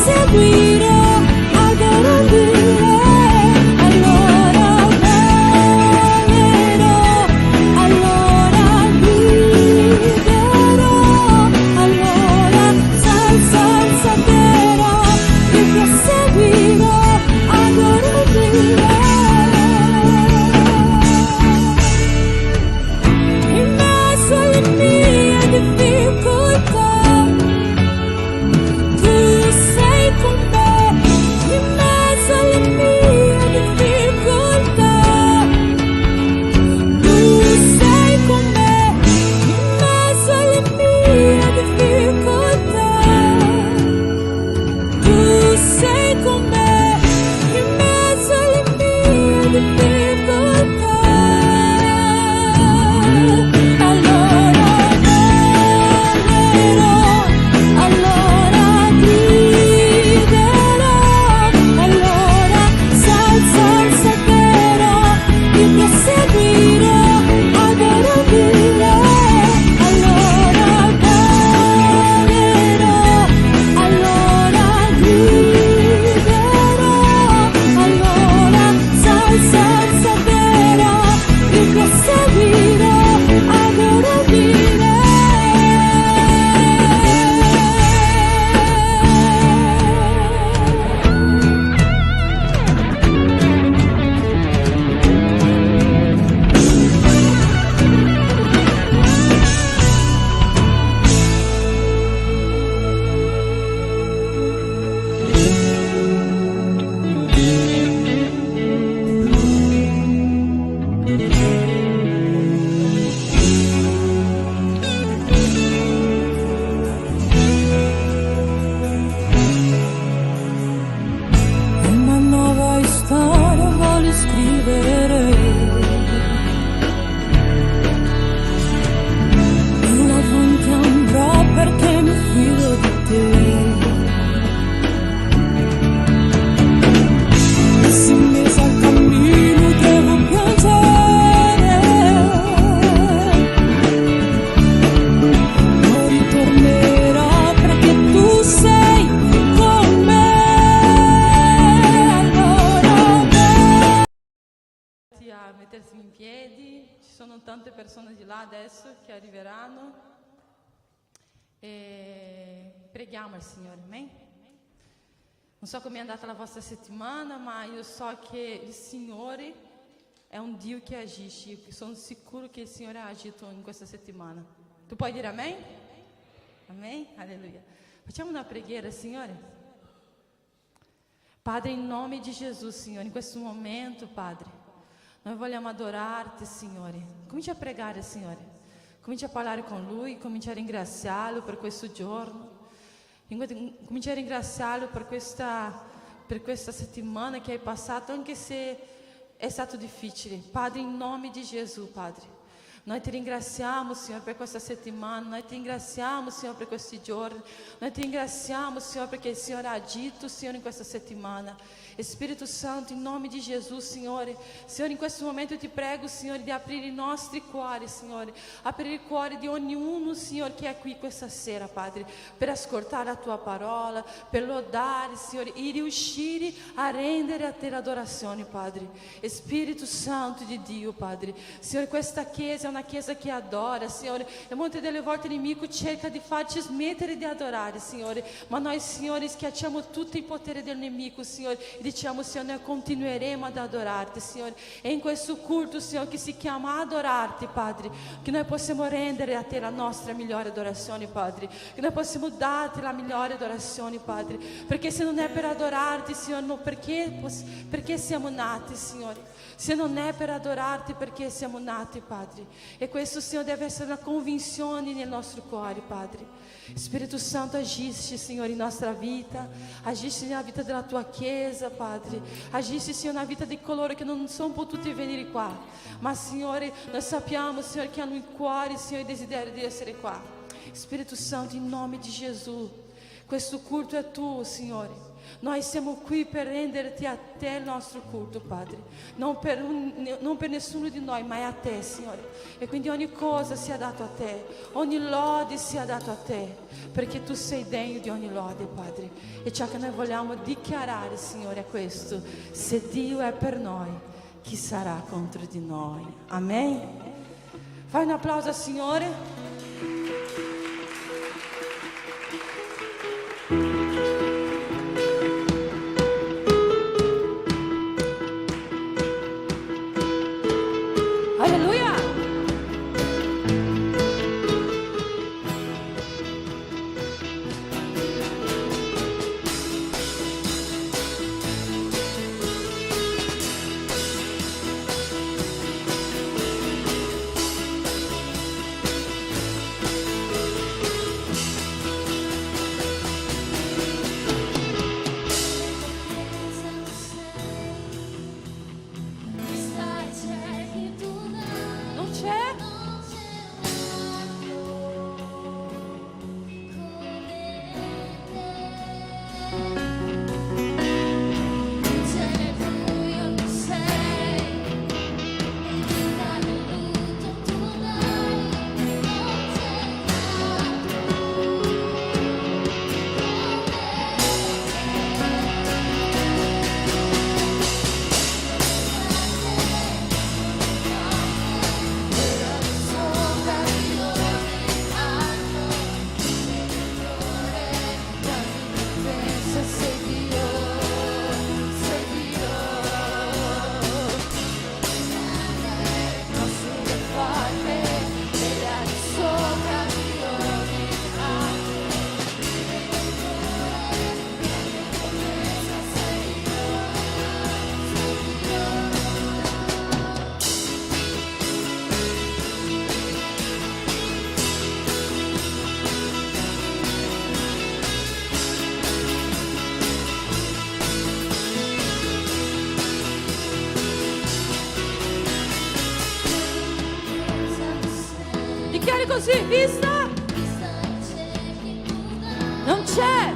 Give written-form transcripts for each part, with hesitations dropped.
seguirò, adorarti. Mettersi in piedi, ci sono tante persone di là adesso che arriveranno e preghiamo al Signore, amen? Non so come è andata la vostra settimana, ma io so che il Signore è un Dio che agisce, sono sicuro che il Signore ha agito in questa settimana. Tu puoi dire amen? Amen? Alleluia. Facciamo una preghiera, Signore. Padre, in nome di Gesù, Signore, in questo momento, Padre, noi vogliamo adorarti, Signore. Comincia a pregare, Signore. Comincia a parlare con Lui, comincia a ringraziarlo per questo giorno. Comincia a ringraziarlo per questa settimana che hai passato, anche se è stato difficile. Padre, in nome di Gesù, Padre. Noi ti ringraziamo, Signore, per questa settimana. Noi ti ringraziamo, Signore, per questi giorni. Noi ti ringraziamo, Signore, perché il Signore ha agito, Signore, in questa settimana. Spirito Santo, in nome di Gesù, Signore. Signore, in questo momento io ti prego, Signore, di aprire i nostri cuori, Signore. Aprire il cuore di ognuno, Signore, che è qui questa sera, Padre, per ascoltare la tua parola, per lodare, Signore, e riuscire a rendere a te l'adorazione, Padre. Spirito Santo di Dio, Padre. Signore, questa chiesa è una chiesa che adora, Signore, e molte delle volte il nemico cerca di farci smettere di adorare, Signore, ma noi, Signore, schiacciamo tutto il potere del nemico, Signore, e diciamo, Signore, noi continueremo ad adorarti, Signore, e in questo culto, Signore, che si chiama adorarti, Padre, che noi possiamo rendere a te la nostra migliore adorazione, Padre, che noi possiamo darti la migliore adorazione, Padre, perché se non è per adorarti, Signore, no, perché siamo nati, Signore? Se non è per adorarti, perché siamo nati, Padre? E questo, Signore, deve essere una convinzione nel nostro cuore, Padre. Spirito Santo, agisci, Signore, in nostra vita, agisci nella vita della tua Chiesa, Padre, agisci, Signore, nella vita di coloro che non sono potuti venire qua, ma, Signore, noi sappiamo, Signore, che hanno in cuore, Signore, il desiderio di essere qua. Spirito Santo, in nome di Gesù, Questo culto è tuo, Signore. Noi siamo qui per renderti a te il nostro culto, Padre. Non per nessuno di noi, ma è a te, Signore. E quindi ogni cosa sia dato a te, ogni lode sia dato a te, perché tu sei degno di ogni lode, Padre. E ciò che noi vogliamo dichiarare, Signore, è questo: se Dio è per noi, chi sarà contro di noi? Amen. Fai un applauso al Signore. Alleluia! Non c'è? Dichiari così, vista? Non c'è.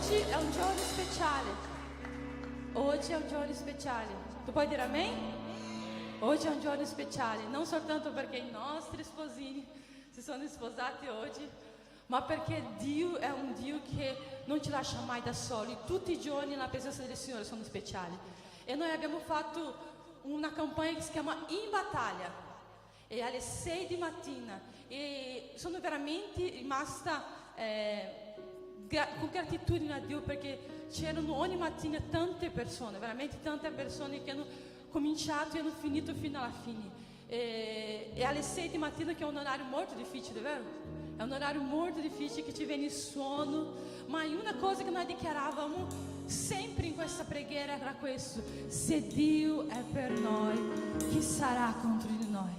Oggi è un giorno speciale. Oggi è un giorno speciale. Tu puoi dire amen? Oggi è un giorno speciale, non soltanto perché i nostri sposini si sono sposati oggi, ma perché Dio è un Dio che non ci lascia mai da soli. Tutti i giorni la presenza del Signore sono speciali. E noi abbiamo fatto una campagna che si chiama In Battaglia, e alle 6 di mattina, e sono veramente rimasta con gratitudine a Dio, perché c'erano ogni mattina tante persone, veramente tante persone che hanno cominciato e hanno finito fino alla fine. E alle 6 di mattina, che è un orario molto difficile, vero? È un orario molto difficile, che ti viene il sonno, ma una cosa che noi dichiaravamo sempre in questa preghiera era questo: se Dio è per noi, chi sarà contro di noi?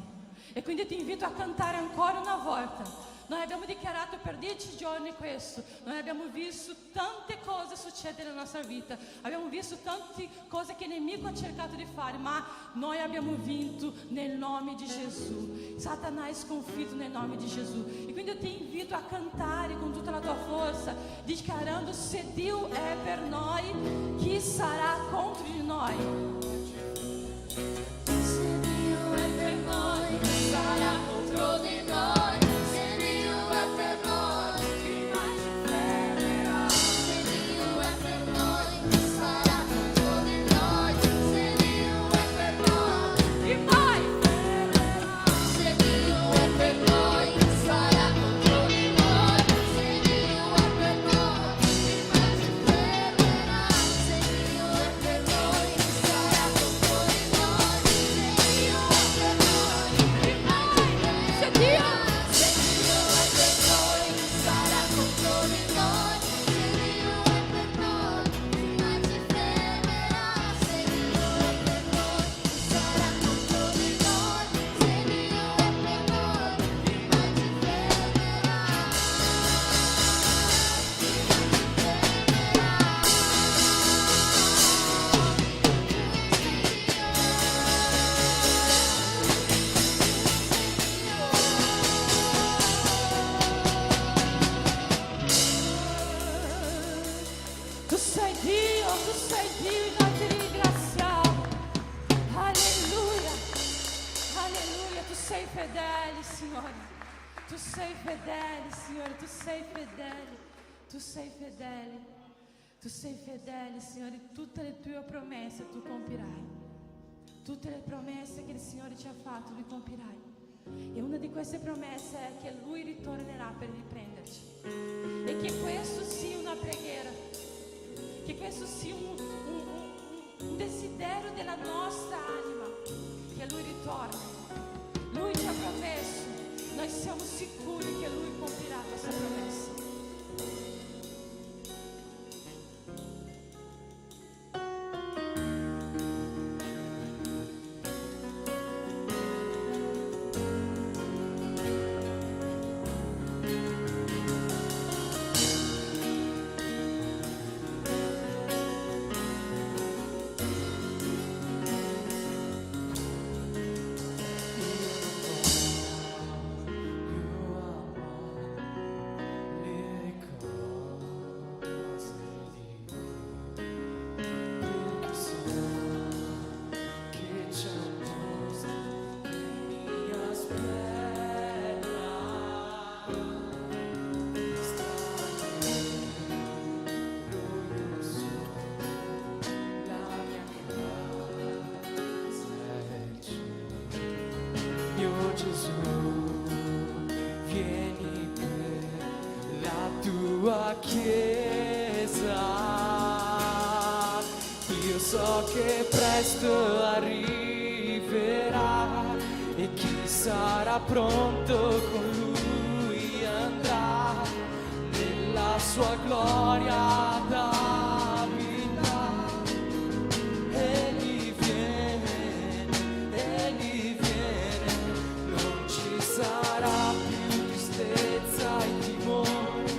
E quindi ti invito a cantare ancora una volta. Noi abbiamo dichiarato per 10 giorni questo. Noi abbiamo visto tante cose succedere nella nostra vita, abbiamo visto tante cose che il nemico ha cercato di fare, ma noi abbiamo vinto nel nome di Gesù. Satana è sconfitto nel nome di Gesù. E quindi io ti invito a cantare con tutta la tua forza, dichiarando: se Dio è per noi, chi sarà contro di noi? Se Dio è per noi, chi sarà contro di noi? Se Dio è per noi, chi mai ci fermerà? Se Dio è per noi, chi sarà contro di noi? Se Dio è per noi, Chi mai? se Dio è per noi, chi sarà contro di noi? Se Dio è per noi, chi mai ci fermerà? Se Dio è per noi, chi sarà contro di noi? Se Dio è per noi, chi mai ci fermerà? Se Dio Se Dio è per noi, chi sarà contro di noi? Se Dio è per noi, chi mai ci fermerà? Se Dio è per noi, chi sarà contro di noi? Se Dio è per noi, chi mai ci tu sei Dio, e noi ti ringraziamo. Alleluia, alleluia, tu sei fedele, Signore. Tu sei fedele, Signore, tu sei fedele, tu sei fedele, tu sei fedele, Signore. Tutte le tue promesse tu compirai. Tutte le promesse che il Signore ci ha fatto, Lui compirai. E una di queste promesse è che Lui ritornerà per riprenderci. E che questo sia una preghiera, che questo sia un desiderio della nostra anima, che Lui ritorni. Lui ci ha promesso, noi siamo sicuri che Lui compirà questa promessa. tua chiesa, io so che presto arriverà e chi sarà pronto con lui andrà nella sua gloria da vita. Egli viene, non ci sarà più tristezza e timore,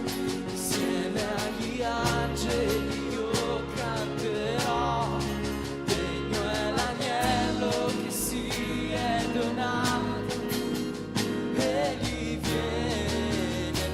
insieme agli angeli io canterò, degno è l'agnello che si è donato. Egli viene,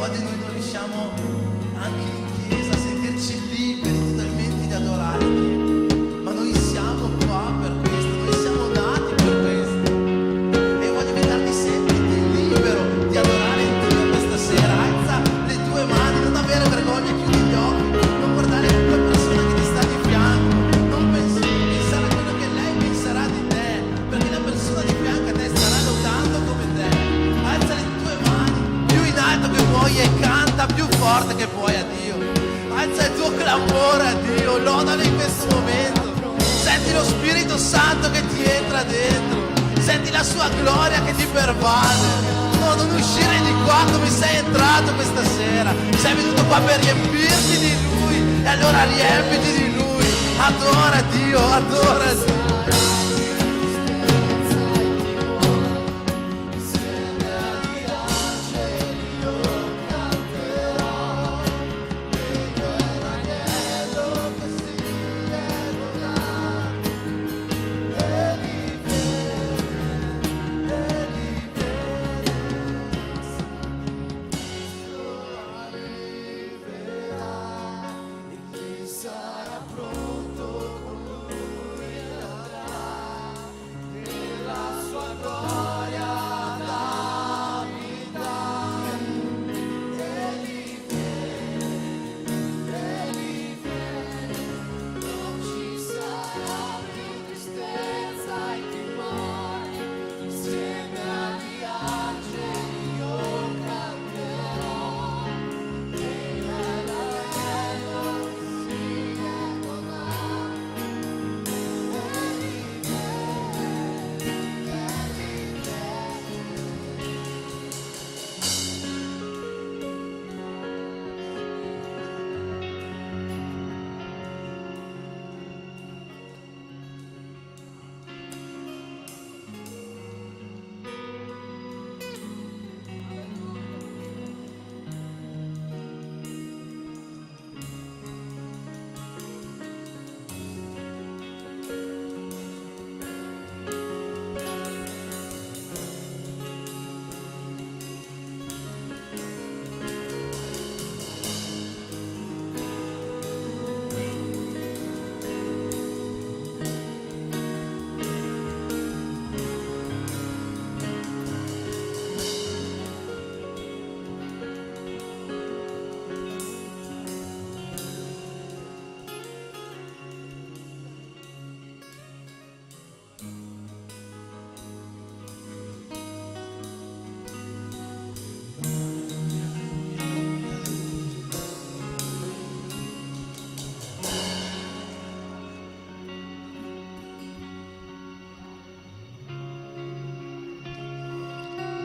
volte noi non riusciamo anche in chiesa a sentirci liberi totalmente di adorare Dio, ma noi siamo qua per questo, noi siamo nati per questo. E voglio vederti sentiti libero di adorare Dio questa sera. Alza le tue mani, non avere vergogna, chiudi gli occhi, non guardare la persona che ti sta di fianco, non pensare a quello che lei penserà di te, perché la persona di fianco a te starà lottando come te. Alza le tue mani più in alto che puoi e canta più forte che puoi a Dio. Alza il tuo clamore a Dio, lodalo in questo momento. Senti lo Spirito Santo che ti entra dentro, senti la sua gloria che ti pervade. No, non uscire di qua come sei entrato questa sera. Sei venuto qua per riempirti di Lui, e allora riempiti di Lui. Adora Dio, adora Dio.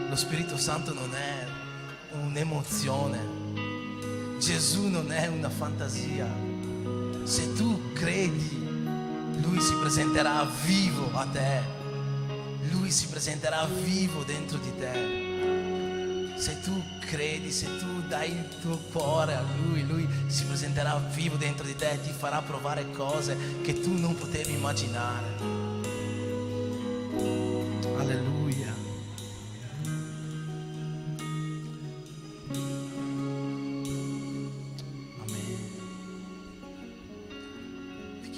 Lo Spirito Santo non è un'emozione, Gesù non è una fantasia. Se tu credi, Lui si presenterà vivo a te, Lui si presenterà vivo dentro di te. Se tu credi, se tu dai il tuo cuore a Lui, Lui si presenterà vivo dentro di te e ti farà provare cose che tu non potevi immaginare. Alleluia.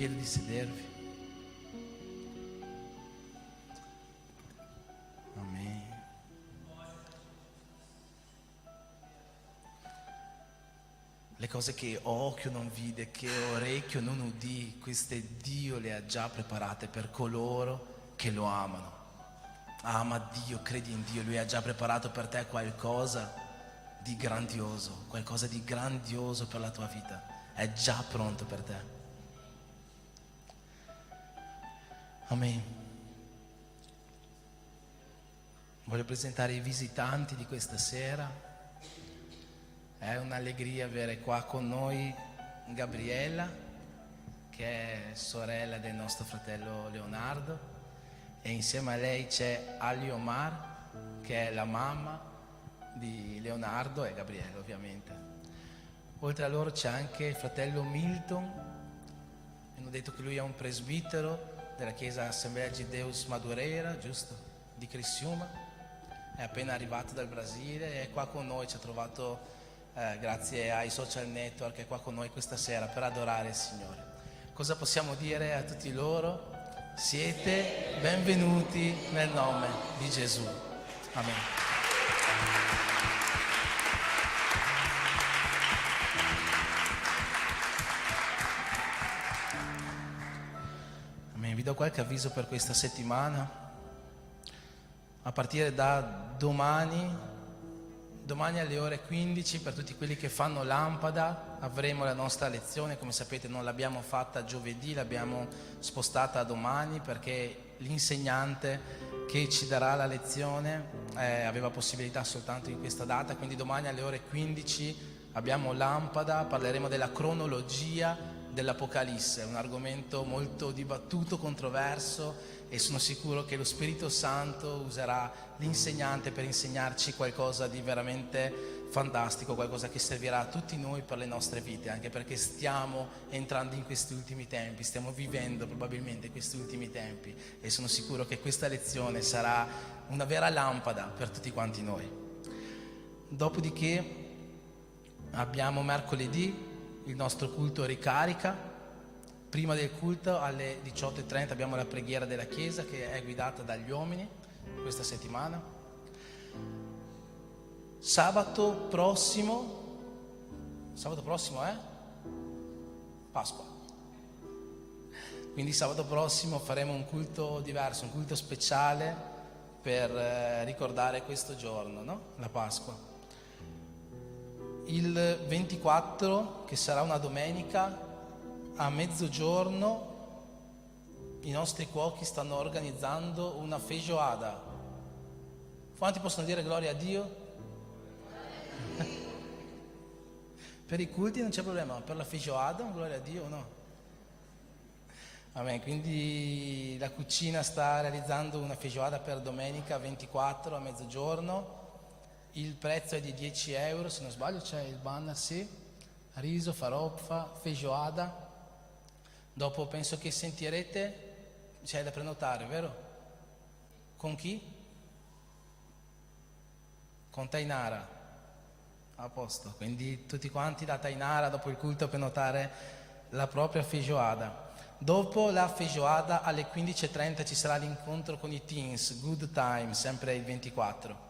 Chiedo di sedervi. Amen. Le cose che occhio non vide, che orecchio non udì, queste Dio le ha già preparate per coloro che lo amano. Ama Dio, credi in Dio, Lui ha già preparato per te qualcosa di grandioso per la tua vita. È già pronto per te. Amen. Voglio presentare i visitanti di questa sera. È un'allegria avere qua con noi Gabriella, che è sorella del nostro fratello Leonardo, e insieme a lei c'è Aliomar, che è la mamma di Leonardo e Gabriella, ovviamente. Oltre a loro c'è anche il fratello Milton. Mi hanno detto che lui è un presbitero della chiesa Assemblea de Deus Madureira, giusto? Di Criciúma. È appena arrivato dal Brasile e è qua con noi, ci ha trovato grazie ai social network, è qua con noi questa sera per adorare il Signore. Cosa possiamo dire a tutti loro? Siete benvenuti nel nome di Gesù. Amen. Amen. Vi do qualche avviso per questa settimana. A partire da domani alle ore 15, per tutti quelli che fanno lampada, avremo la nostra lezione. Come sapete non l'abbiamo fatta giovedì, l'abbiamo spostata a domani perché l'insegnante che ci darà la lezione aveva possibilità soltanto in questa data, quindi domani alle ore 15 abbiamo lampada, parleremo della cronologia dell'Apocalisse, un argomento molto dibattuto, controverso, e sono sicuro che lo Spirito Santo userà l'insegnante per insegnarci qualcosa di veramente fantastico, qualcosa che servirà a tutti noi per le nostre vite, anche perché stiamo entrando in questi ultimi tempi, stiamo vivendo probabilmente questi ultimi tempi, e sono sicuro che questa lezione sarà una vera lampada per tutti quanti noi. Dopodiché abbiamo mercoledì il nostro culto ricarica. Prima del culto alle 18:30 abbiamo la preghiera della Chiesa che è guidata dagli uomini questa settimana. Sabato prossimo è Pasqua. Quindi sabato prossimo faremo un culto diverso, un culto speciale per ricordare questo giorno, no? La Pasqua. Il 24, che sarà una domenica, a mezzogiorno i nostri cuochi stanno organizzando una feijoada. Quanti possono dire gloria a Dio? Per i culti non c'è problema, ma per la feijoada, gloria a Dio o no? Amen. Quindi la cucina sta realizzando una feijoada per domenica 24 a mezzogiorno. Il prezzo è di 10 euro, se non sbaglio c'è il banner, sì. Riso, faroffa, feijoada. Dopo penso che sentirete, c'è da prenotare, vero? Con chi? Con Tainara. A posto. Quindi tutti quanti da Tainara dopo il culto a prenotare la propria feijoada. Dopo la feijoada alle 15:30 ci sarà l'incontro con i teens, Good Time, sempre il 24.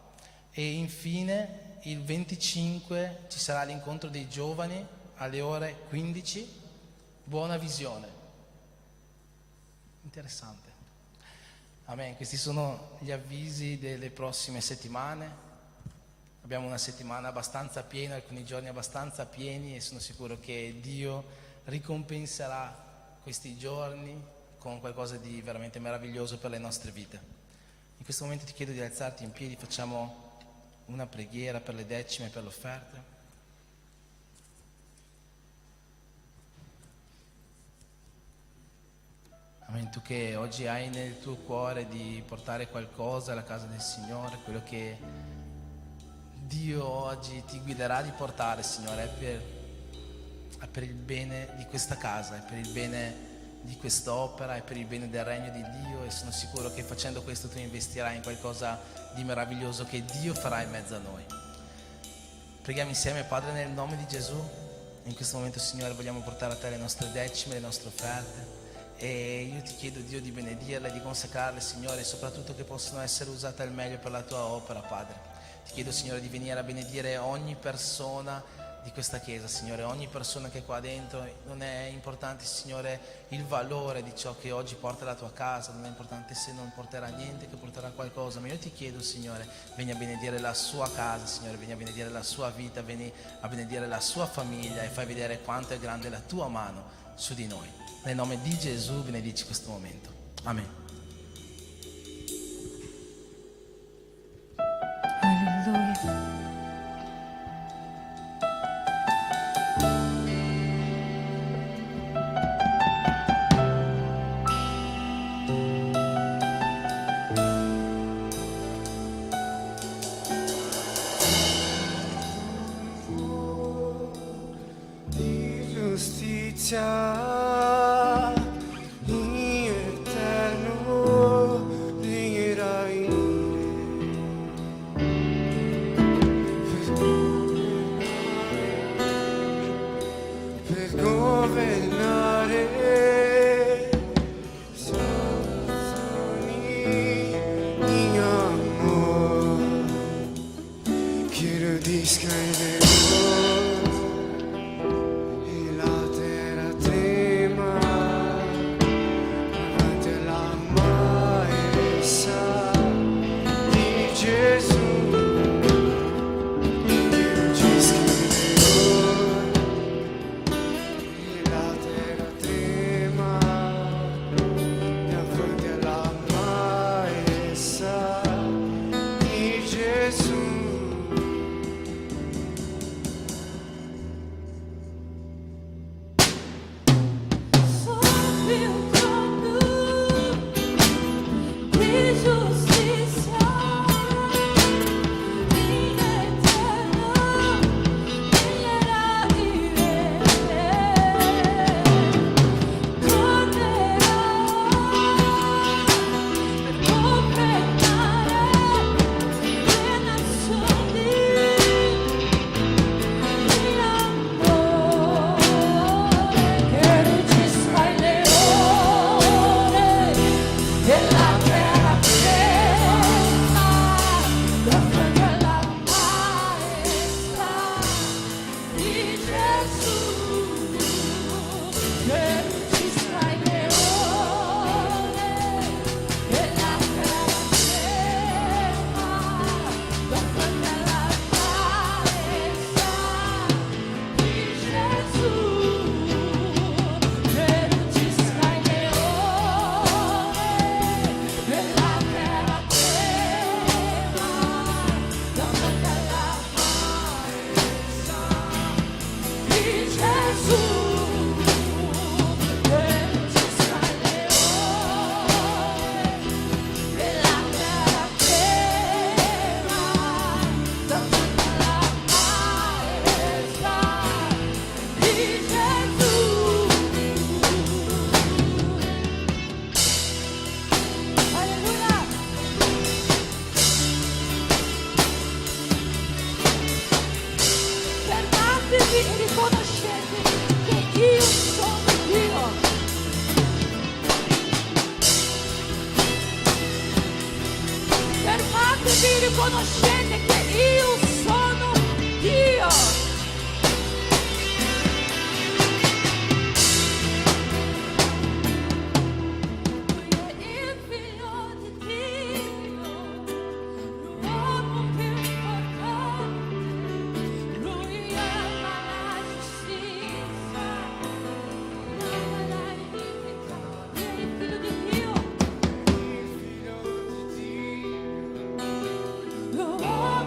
E infine il 25 ci sarà l'incontro dei giovani alle ore 15, buona visione. Interessante. Amen. Questi sono gli avvisi delle prossime settimane. Abbiamo una settimana abbastanza piena, alcuni giorni abbastanza pieni, e sono sicuro che Dio ricompenserà questi giorni con qualcosa di veramente meraviglioso per le nostre vite. In questo momento ti chiedo di alzarti in piedi, facciamo una preghiera per le decime e per le offerte. Amen. Tu che oggi hai nel tuo cuore di portare qualcosa alla casa del Signore, quello che Dio oggi ti guiderà di portare, Signore, è per il bene di questa casa, è per il bene di quest'opera, è per il bene del regno di Dio, e sono sicuro che facendo questo tu investirai in qualcosa di meraviglioso che Dio farà in mezzo a noi. Preghiamo insieme. Padre, nel nome di Gesù, in questo momento, Signore, vogliamo portare a te le nostre decime, le nostre offerte, e io ti chiedo, Dio, di benedirle, di consacrarle, Signore, e soprattutto che possano essere usate al meglio per la tua opera, Padre. Ti chiedo, Signore, di venire a benedire ogni persona di questa chiesa, Signore, ogni persona che è qua dentro. Non è importante, Signore, il valore di ciò che oggi porta alla tua casa, non è importante se non porterà niente, che porterà qualcosa, ma io ti chiedo, Signore, vieni a benedire la sua casa, Signore, vieni a benedire la sua vita, vieni a benedire la sua famiglia, e fai vedere quanto è grande la tua mano su di noi. Nel nome di Gesù benedici questo momento. Amen. Alleluia. in eterno regnerai. minha amor. Quiero descair e la terra trema davanti alla maestà di Gesù. Quiero descair e la terra trema davanti alla maestà di Gesù. Sob o trono de justiça, minha eterna, era e riconoscete che io sono Dio. Fermatevi e riconoscete che io sono Dio. Lui è il figlio di Dio, l'uomo più importante. Lui è la giustizia, la verità. Lui è il figlio di Dio, l'uomo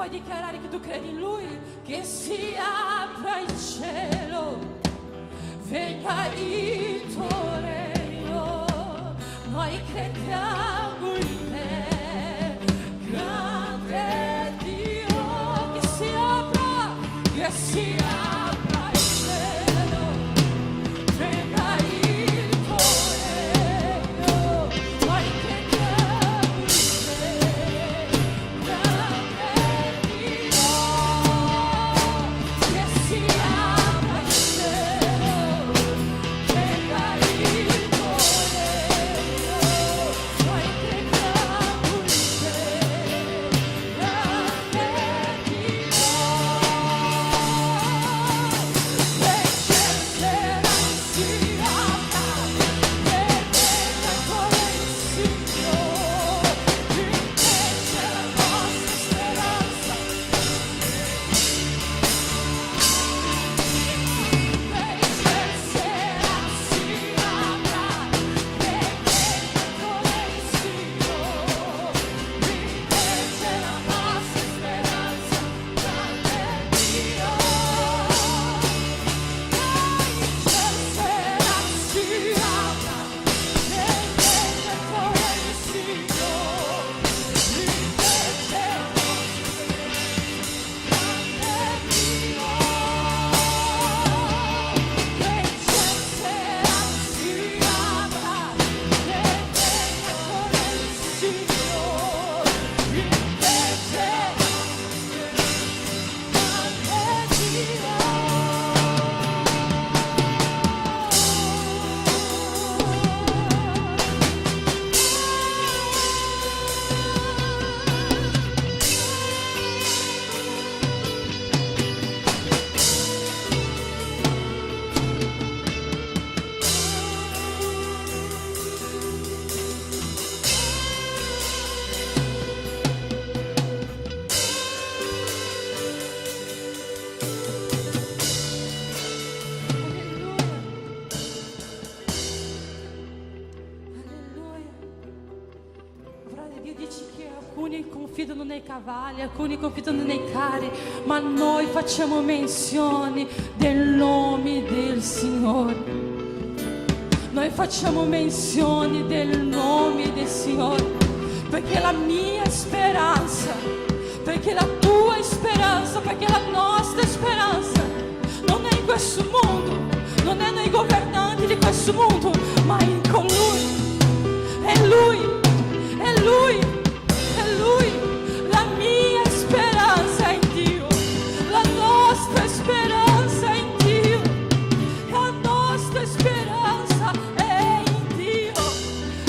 puoi dichiarare che tu credi in Lui, che si apra il cielo, venga il tuo regno. Noi crediamo in te, grande Dio, che si apra il cielo, venga il tuo regno. Noi crediamo in te, grande Dio, che si apra il cielo, venga il tuo regno. Noi crediamo in te, grande Dio. Dio dice che alcuni confidano nei cavalli, alcuni confidano nei carri, ma noi facciamo menzione del nome del Signore. Noi facciamo menzione del nome del Signore, perché la mia speranza, perché la tua speranza, perché la nostra speranza non è in questo mondo, non è nei governanti di questo mondo, ma in colui. È Lui. È Lui, è Lui, la mia speranza è in Dio, la nostra speranza è in Dio, la nostra speranza è in Dio,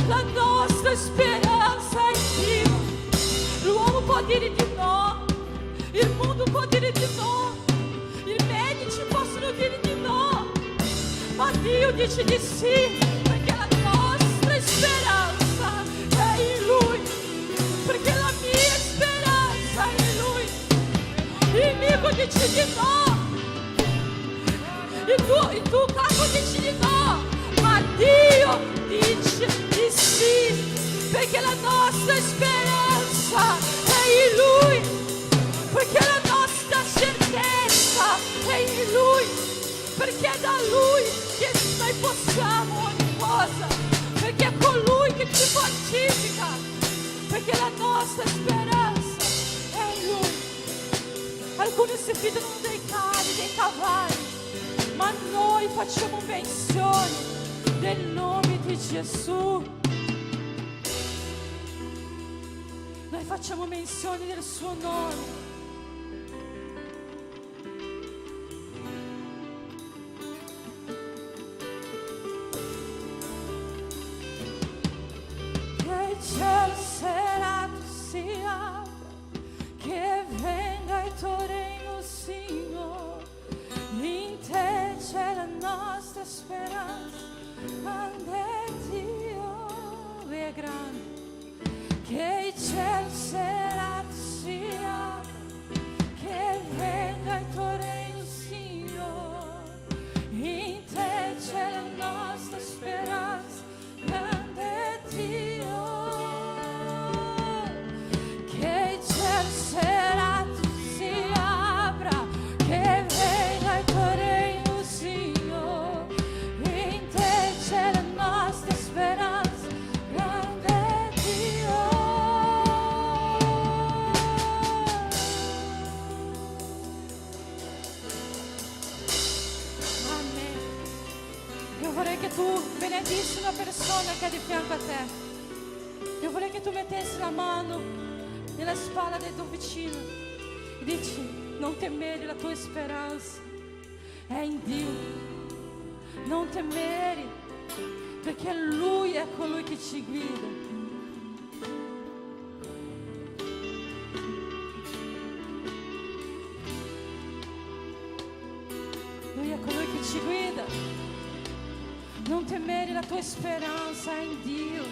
la nostra speranza è in Dio. L'uomo può dire di no, il mondo può dire di no, i medici possono dire di no, ma Dio dice di sì, perché la nostra speranza è in Lui, perché la mia speranza è in Lui. Il nemico dice di no, il tuo capo dice di no, ma Dio dice di sì, perché la nostra speranza è in Lui, perché la nostra certezza è in Lui, perché è da Lui che noi possiamo ogni cosa, perché è colui che ci fortifica, perché la nostra speranza è in Lui. Alcuni si fidano dei carri, dei cavalli, ma noi facciamo menzione del nome di Gesù. Noi facciamo menzione del suo nome. Che il cielo serrato si apra, che venga il tuo regno, Signore. In te c'è la nostra speranza, grande Dio, Lui è grande. Che il cielo serrato si apra, tu benedisci una persona che è di fianco a te, io vorrei che tu mettessi la mano nella spalla del tuo vicino e dici: non temere, la tua speranza è in Dio. Non temere, perché Lui è colui che ci guida. Lui è colui che ci guida. Non temere, la tua speranza è in Dio.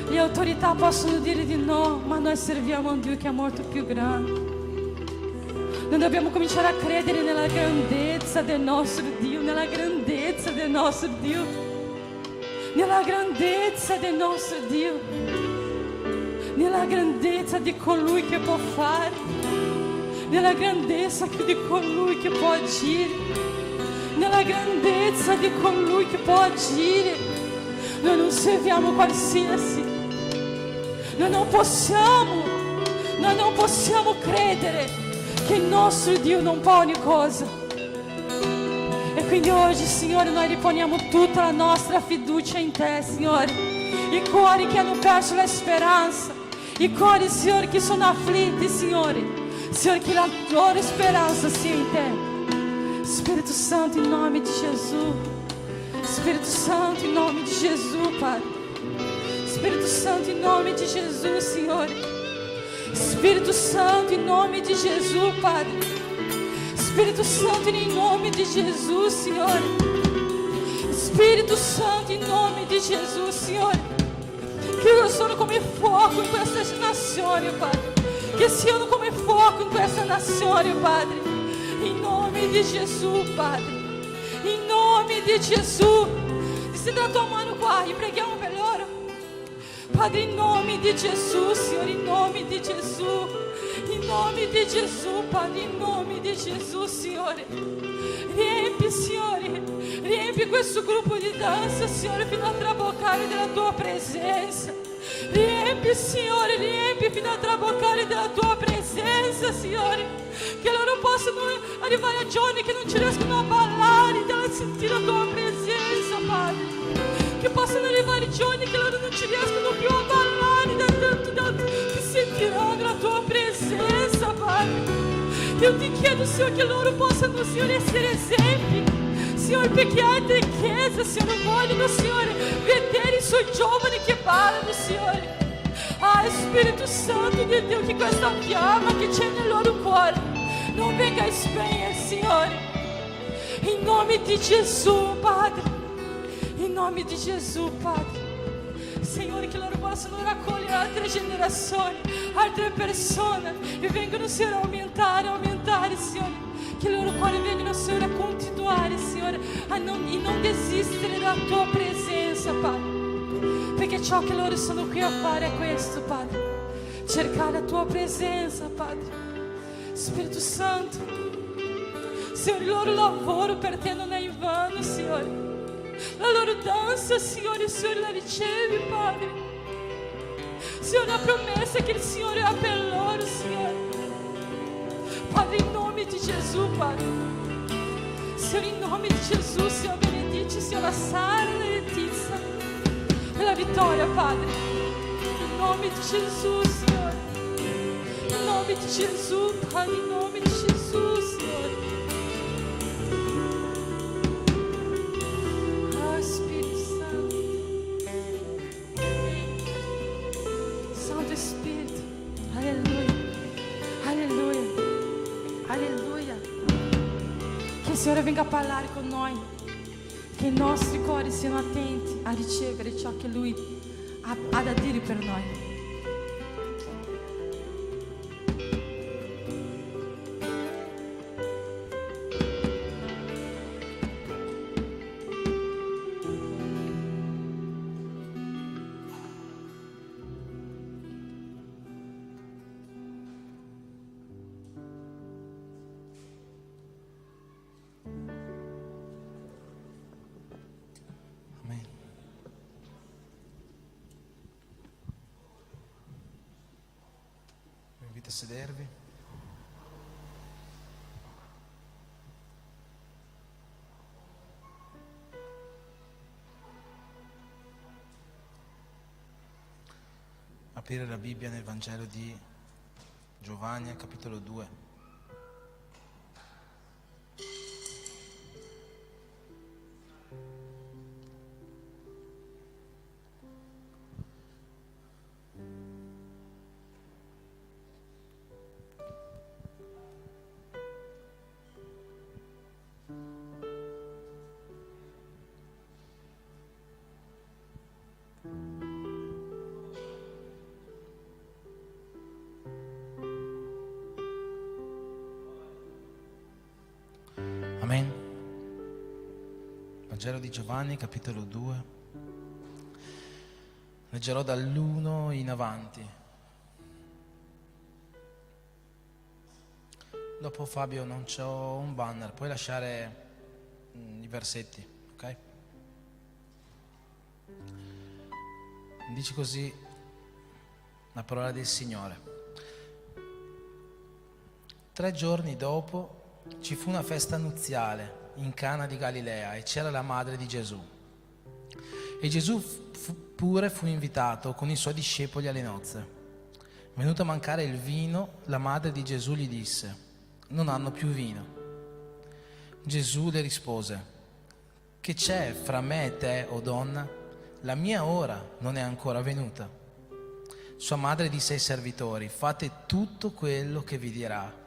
Le autorità possono dire di no, ma noi serviamo un Dio che è molto più grande. Noi dobbiamo cominciare a credere nella grandezza del nostro Dio, nella grandezza del nostro Dio, nella grandezza del nostro Dio, nella grandezza di colui che può fare, nella grandezza di colui che può agire, nella grandezza di colui che può agire. Noi non serviamo qualsiasi, noi non possiamo credere che il nostro Dio non può ogni cosa. E quindi oggi, Signore, noi riponiamo tutta la nostra fiducia in Te, Signore. I cuori che hanno perso la speranza, i cuori, Signore, che sono afflitti, Signore, che la loro speranza sia in Te. Spirito Santo, in nome di Gesù. Spirito Santo, in nome di Gesù, Padre. Spirito Santo, in nome di Gesù, Signore. Spirito Santo, in nome di Gesù, Padre. Spirito Santo, in nome di Gesù, Signore. Spirito Santo, in nome di Gesù, Signore. Che io sono come fuoco in questa nazione, Padre. Che siano come fuoco in questa nazione, Padre. In nome di Gesù, Padre. In nome di Gesù. Stende la tua mano qua e preghiamo per loro. Padre, in nome di Gesù, Signore, in nome di Gesù, in nome di Gesù, Padre, in nome di Gesù, Signore. Riempi, Signore, riempi questo gruppo di danza, Signore, fino a traboccare della tua presenza. Riempi, Signore, riempi fino a traboccare della tua presenza, Signore. Che loro possano arrivare a giorni che non ci riescono a ballare, da sentire la tua presenza, Padre. Che possano arrivare giorni che loro non ci riescono più a ballare da tanto che sentiranno la tua presenza, Padre. Io ti chiedo, Signore, che loro possano, Signore, essere esempi, Signore, perché altre chiese, Signore, vogliono, Signore, vedere i suoi giovani che ballano, Signore. Ah, Spirito Santo di Dio, che questa fiamma che c'è nel loro cuore non venga a spegnere, Signore. In nome di Gesù, Padre. In nome di Gesù, Padre. Signore, che loro possano raccogliere altre generazioni, altre persone e vengano, Signore, a aumentare, Signore. Che i loro cuori vengano, Signore, a continuare, Signore, e non desistere dalla tua presenza, Padre. Perché ciò che loro sono qui a fare è questo, Padre. Cercare la tua presenza, Padre. Spirito Santo, Signore, il loro lavoro per te non è in vano, Signore. La loro danza, Signore, la ricevi, Padre. Signore, la promessa che il Signore ha per loro, Signore. Padre, in nome di Gesù, Padre. Signore, in nome di Gesù, Signore, benedici, Signore, la Sara e la Letizia e la vittoria, Padre. In nome di Gesù, Signore. In nome di Gesù, Padre, in nome di Gesù, Signore. Spirito Santo, Santo Spirito, alleluia, alleluia, alleluia. Che il Signore venga a parlare con noi, che i nostri cuori siano attenti a ricevere ciò che Lui ha da dire per noi. Sedervi. aprire la Bibbia nel Vangelo di Giovanni, al capitolo 2. Amen. Vangelo di Giovanni, capitolo 2. Leggerò dall'1 in avanti. Dopo Fabio non c'ho un banner, puoi lasciare i versetti, ok? Dice così la parola del Signore. 3 giorni dopo ci fu una festa nuziale in Cana di Galilea e c'era la madre di Gesù. E Gesù pure fu invitato con i suoi discepoli alle nozze. Venuto a mancare il vino, la madre di Gesù gli disse: non hanno più vino. Gesù le rispose: che c'è fra me e te, o donna? La mia ora non è ancora venuta. Sua madre disse ai servitori: fate tutto quello che vi dirà.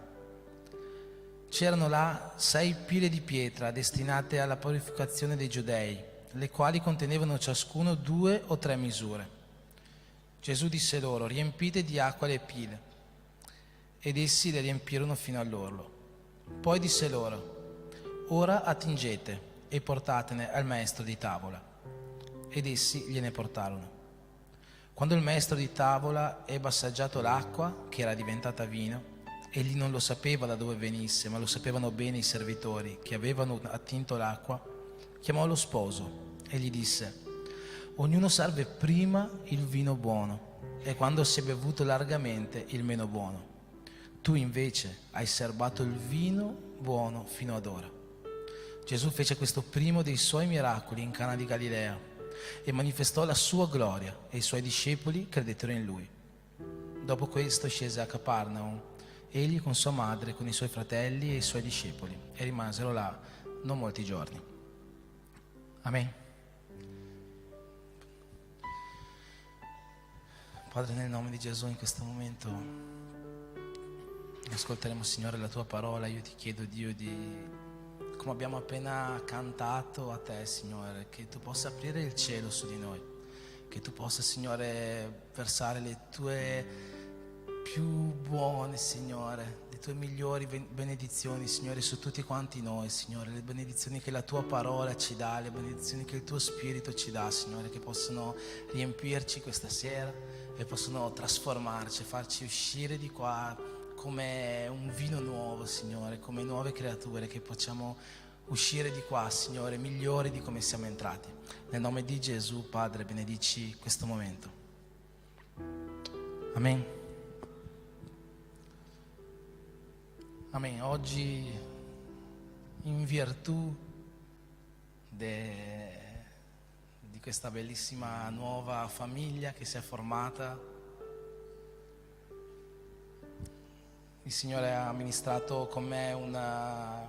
C'erano là 6 pile di pietra destinate alla purificazione dei giudei, le quali contenevano ciascuno 2 o 3 misure. Gesù disse loro: riempite di acqua le pile. Ed essi le riempirono fino all'orlo. Poi disse loro: ora attingete e portatene al maestro di tavola. Ed essi gliene portarono. Quando il maestro di tavola ebbe assaggiato l'acqua, che era diventata vino, egli non lo sapeva da dove venisse, ma lo sapevano bene i servitori che avevano attinto l'acqua, chiamò lo sposo e gli disse: ognuno serve prima il vino buono e quando si è bevuto largamente il meno buono. Tu invece hai serbato il vino buono fino ad ora. Gesù fece questo primo dei suoi miracoli in Cana di Galilea e manifestò la sua gloria e i suoi discepoli credettero in lui. Dopo questo scese a Caparnaum, egli con sua madre, con i suoi fratelli e i suoi discepoli, e rimasero là non molti giorni. Amen. Padre, nel nome di Gesù, in questo momento ascolteremo, Signore, la tua parola. Io ti chiedo, Dio, come abbiamo appena cantato a te, Signore, che tu possa aprire il cielo su di noi, che tu possa, Signore, versare le tue più buone, Signore, le tue migliori benedizioni, Signore, su tutti quanti noi, Signore, le benedizioni che la tua parola ci dà, le benedizioni che il tuo Spirito ci dà, Signore, che possono riempirci questa sera e possono trasformarci, farci uscire di qua come un vino nuovo, Signore, come nuove creature, che possiamo uscire di qua, Signore, migliori di come siamo entrati. Nel nome di Gesù, Padre, benedici questo momento. Amen. Amen. Oggi, in virtù di questa bellissima nuova famiglia che si è formata, il Signore ha ministrato con me una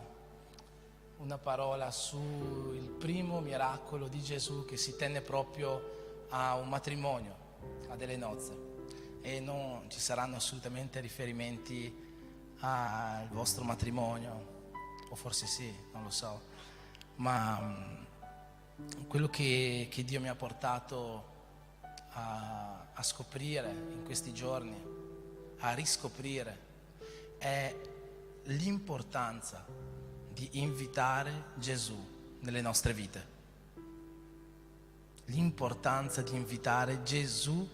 parola sul primo miracolo di Gesù che si tenne proprio a un matrimonio, a delle nozze, e non ci saranno assolutamente riferimenti al vostro matrimonio, o forse sì, non lo so, ma quello che Dio mi ha portato a scoprire in questi giorni, a riscoprire, è l'importanza di invitare Gesù nelle nostre vite. L'importanza di invitare Gesù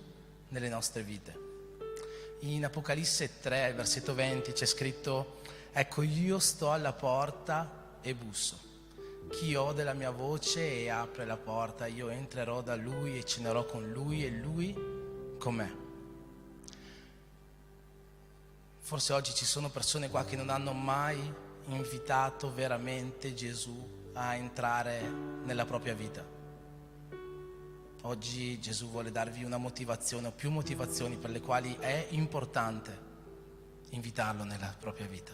nelle nostre vite. In Apocalisse 3, versetto 20, c'è scritto: ecco, io sto alla porta e busso. Chi ode la mia voce e apre la porta, io entrerò da lui e cenerò con lui e lui con me. Forse oggi ci sono persone qua che non hanno mai invitato veramente Gesù a entrare nella propria vita. Oggi Gesù vuole darvi una motivazione o più motivazioni per le quali è importante invitarlo nella propria vita.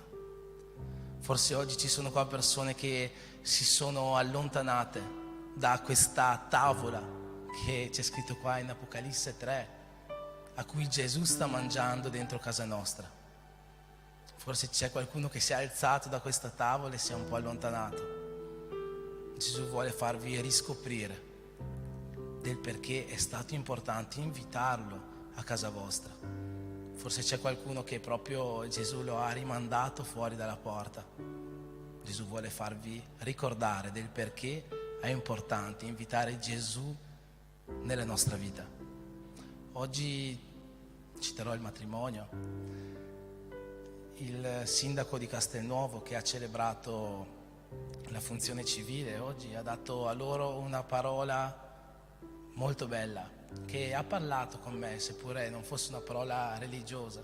Forse oggi ci sono qua persone che si sono allontanate da questa tavola che c'è scritto qua in Apocalisse 3, a cui Gesù sta mangiando dentro casa nostra. Forse c'è qualcuno che si è alzato da questa tavola e si è un po' allontanato. Gesù vuole farvi riscoprire del perché è stato importante invitarlo a casa vostra. Forse c'è qualcuno che proprio Gesù lo ha rimandato fuori dalla porta. Gesù vuole farvi ricordare del perché è importante invitare Gesù nella nostra vita. Oggi citerò il matrimonio. Il sindaco di Castelnuovo, che ha celebrato la funzione civile, oggi ha dato a loro una parola molto bella, che ha parlato con me, seppure non fosse una parola religiosa,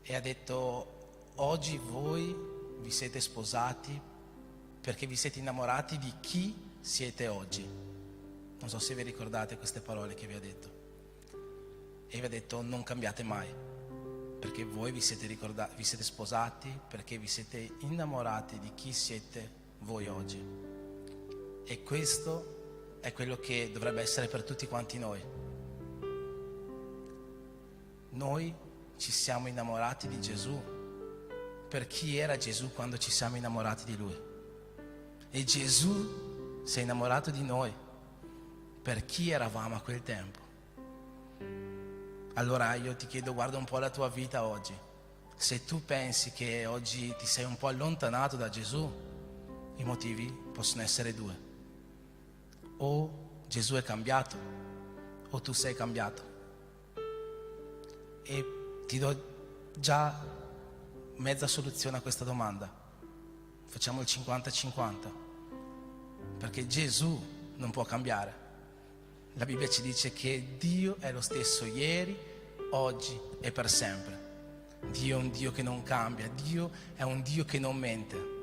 e ha detto: oggi voi vi siete sposati perché vi siete innamorati di chi siete oggi. Non so se vi ricordate queste parole che vi ha detto. E vi ha detto: non cambiate mai, perché voi vi siete sposati perché vi siete innamorati di chi siete voi oggi. E questo è quello che dovrebbe essere per tutti quanti noi. Noi ci siamo innamorati di Gesù per chi era Gesù quando ci siamo innamorati di Lui. E Gesù si è innamorato di noi per chi eravamo a quel tempo. Allora io ti chiedo, guarda un po' la tua vita oggi. Se tu pensi che oggi ti sei un po' allontanato da Gesù, i motivi possono essere due. O Gesù è cambiato, o tu sei cambiato. E ti do già mezza soluzione a questa domanda. Facciamo il 50-50, perché Gesù non può cambiare. La Bibbia ci dice che Dio è lo stesso ieri, oggi e per sempre. Dio è un Dio che non cambia, Dio è un Dio che non mente.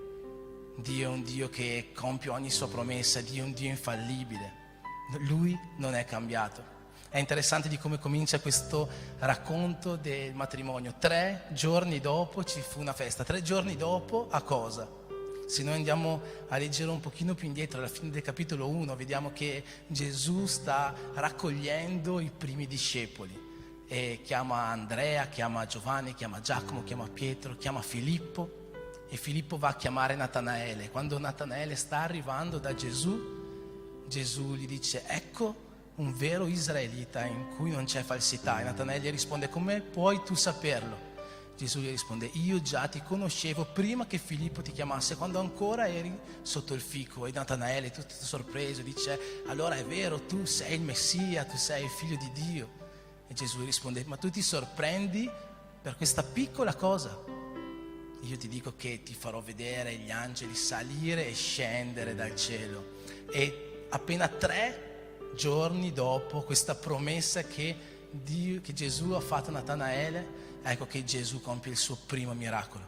Dio è un Dio che compie ogni sua promessa, Dio è un Dio infallibile. Lui non è cambiato. È interessante di come comincia questo racconto del matrimonio. 3 giorni dopo ci fu una festa. 3 giorni dopo a cosa? Se noi andiamo a leggere un pochino più indietro, alla fine del capitolo 1, vediamo che Gesù sta raccogliendo i primi discepoli. E chiama Andrea, chiama Giovanni, chiama Giacomo, chiama Pietro, chiama Filippo. E Filippo va a chiamare Natanaele. Quando Natanaele sta arrivando da Gesù, Gesù gli dice: ecco un vero israelita in cui non c'è falsità. E Natanaele gli risponde: come puoi tu saperlo? Gesù gli risponde: io già ti conoscevo prima che Filippo ti chiamasse, quando ancora eri sotto il fico. E Natanaele, tutto sorpreso, dice: allora è vero, tu sei il Messia, tu sei il figlio di Dio. E Gesù gli risponde: ma tu ti sorprendi per questa piccola cosa? Io ti dico che ti farò vedere gli angeli salire e scendere dal cielo. E appena 3 giorni dopo questa promessa che Gesù ha fatto a Natanaele, ecco che Gesù compie il suo primo miracolo.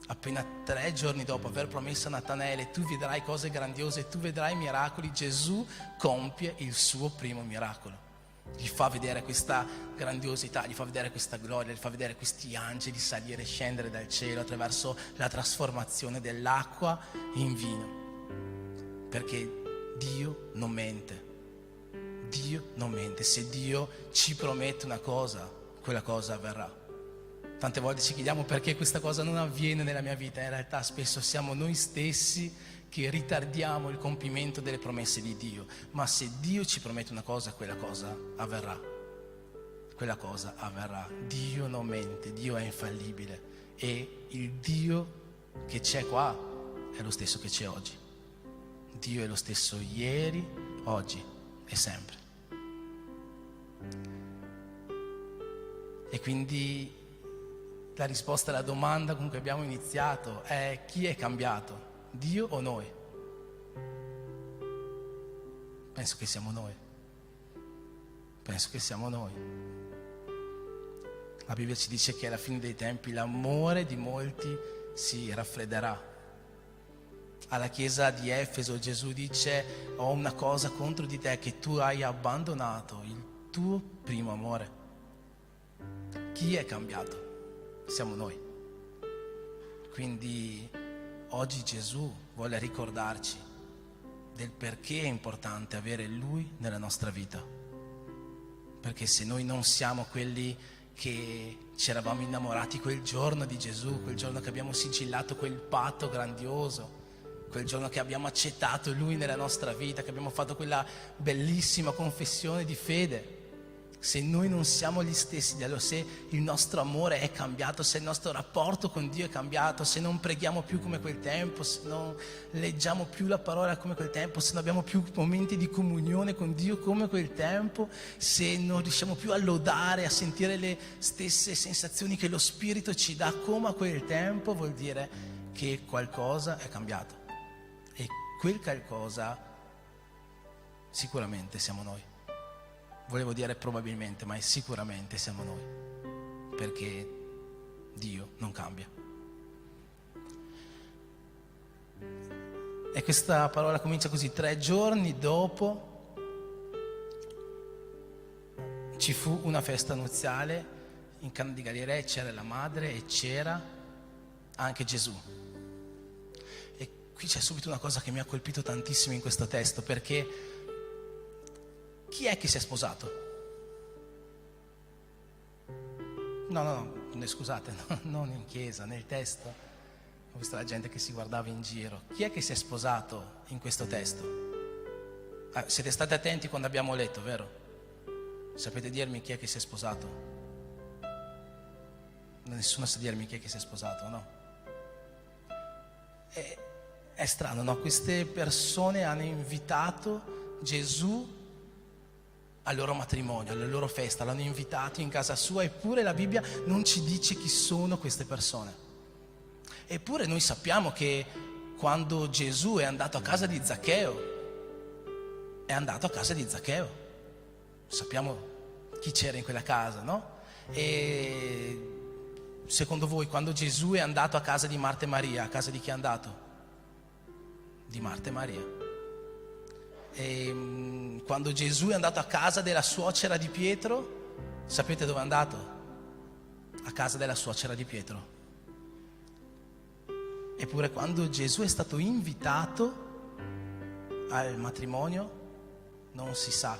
Appena 3 giorni dopo aver promesso a Natanaele: tu vedrai cose grandiose, tu vedrai miracoli, Gesù compie il suo primo miracolo. Gli fa vedere questa grandiosità, gli fa vedere questa gloria, gli fa vedere questi angeli salire e scendere dal cielo attraverso la trasformazione dell'acqua in vino. Perché Dio non mente. Dio non mente. Se Dio ci promette una cosa, quella cosa avverrà. Tante volte ci chiediamo perché questa cosa non avviene nella mia vita. In realtà spesso siamo noi stessi che ritardiamo il compimento delle promesse di Dio. Ma se Dio ci promette una cosa, quella cosa avverrà. Quella cosa avverrà. Dio non mente, Dio è infallibile. E il Dio che c'è qua è lo stesso che c'è oggi. Dio è lo stesso ieri, oggi e sempre. E quindi la risposta alla domanda con cui abbiamo iniziato è: chi è cambiato? Dio o noi? Penso che siamo noi. Penso che siamo noi. La Bibbia ci dice che alla fine dei tempi l'amore di molti si raffredderà. Alla chiesa di Efeso Gesù dice: ho una cosa contro di te, che tu hai abbandonato il tuo primo amore. Chi è cambiato? Siamo noi. Quindi oggi Gesù vuole ricordarci del perché è importante avere Lui nella nostra vita. Perché se noi non siamo quelli che ci eravamo innamorati quel giorno di Gesù, quel giorno che abbiamo sigillato quel patto grandioso, quel giorno che abbiamo accettato Lui nella nostra vita, che abbiamo fatto quella bellissima confessione di fede, se noi non siamo gli stessi, se il nostro amore è cambiato, se il nostro rapporto con Dio è cambiato, se non preghiamo più come quel tempo, se non leggiamo più la parola come quel tempo, se non abbiamo più momenti di comunione con Dio come quel tempo, se non riusciamo più a lodare, a sentire le stesse sensazioni che lo Spirito ci dà come a quel tempo, vuol dire che qualcosa è cambiato. E quel qualcosa sicuramente siamo noi. Volevo dire probabilmente, ma sicuramente siamo noi, perché Dio non cambia. E questa parola comincia così: 3 giorni dopo ci fu una festa nuziale in Cana di Galilea, c'era la madre e c'era anche Gesù. E qui c'è subito una cosa che mi ha colpito tantissimo in questo testo, perché chi è che si è sposato? No, scusate, non in chiesa, nel testo. Ho visto la gente che si guardava in giro. Chi è che si è sposato in questo testo? Siete stati attenti quando abbiamo letto, vero? Sapete dirmi chi è che si è sposato? Nessuno sa dirmi chi è che si è sposato, no? È strano, no? Queste persone hanno invitato Gesù al loro matrimonio, alla loro festa, l'hanno invitato in casa sua, eppure la Bibbia non ci dice chi sono queste persone. Eppure noi sappiamo che quando Gesù è andato a casa di Zaccheo, è andato a casa di Zaccheo. Sappiamo chi c'era in quella casa, no? E secondo voi, quando Gesù è andato a casa di Marta e Maria, a casa di chi è andato? Di Marta e Maria. E quando Gesù è andato a casa della suocera di Pietro, sapete dove è andato? A casa della suocera di Pietro. Eppure quando Gesù è stato invitato al matrimonio, non si sa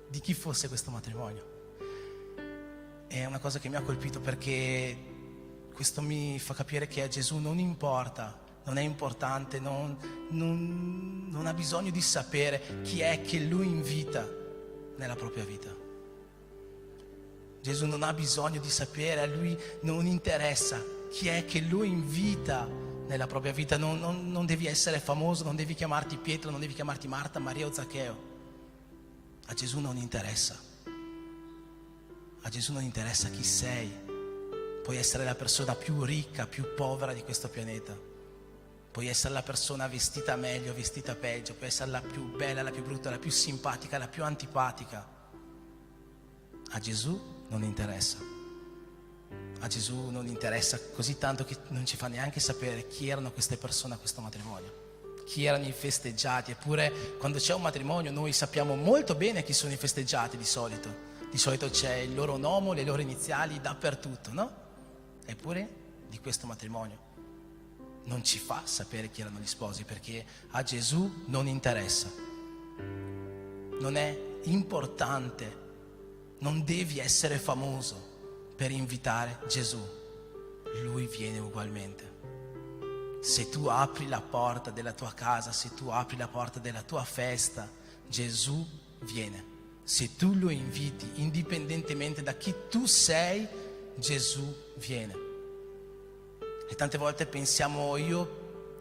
di chi fosse questo matrimonio. È una cosa che mi ha colpito, perché questo mi fa capire che a Gesù non importa, non è importante, non ha bisogno di sapere chi è che Lui invita nella propria vita. Gesù non ha bisogno di sapere, a Lui non interessa chi è che Lui invita nella propria vita. Non devi essere famoso, non devi chiamarti Pietro, non devi chiamarti Marta, Maria o Zaccheo. A Gesù non interessa. A Gesù non interessa chi sei. Puoi essere la persona più ricca, più povera di questo pianeta. Puoi essere la persona vestita meglio, vestita peggio, puoi essere la più bella, la più brutta, la più simpatica, la più antipatica. A Gesù non interessa. A Gesù non interessa così tanto che non ci fa neanche sapere chi erano queste persone a questo matrimonio, chi erano i festeggiati. Eppure quando c'è un matrimonio noi sappiamo molto bene chi sono i festeggiati di solito. Di solito c'è il loro nome, le loro iniziali dappertutto, no? Eppure di questo matrimonio non ci fa sapere chi erano gli sposi, perché a Gesù non interessa. Non è importante, non devi essere famoso per invitare Gesù. Lui viene ugualmente. Se tu apri la porta della tua casa, se tu apri la porta della tua festa, Gesù viene. Se tu lo inviti, indipendentemente da chi tu sei, Gesù viene. E tante volte pensiamo: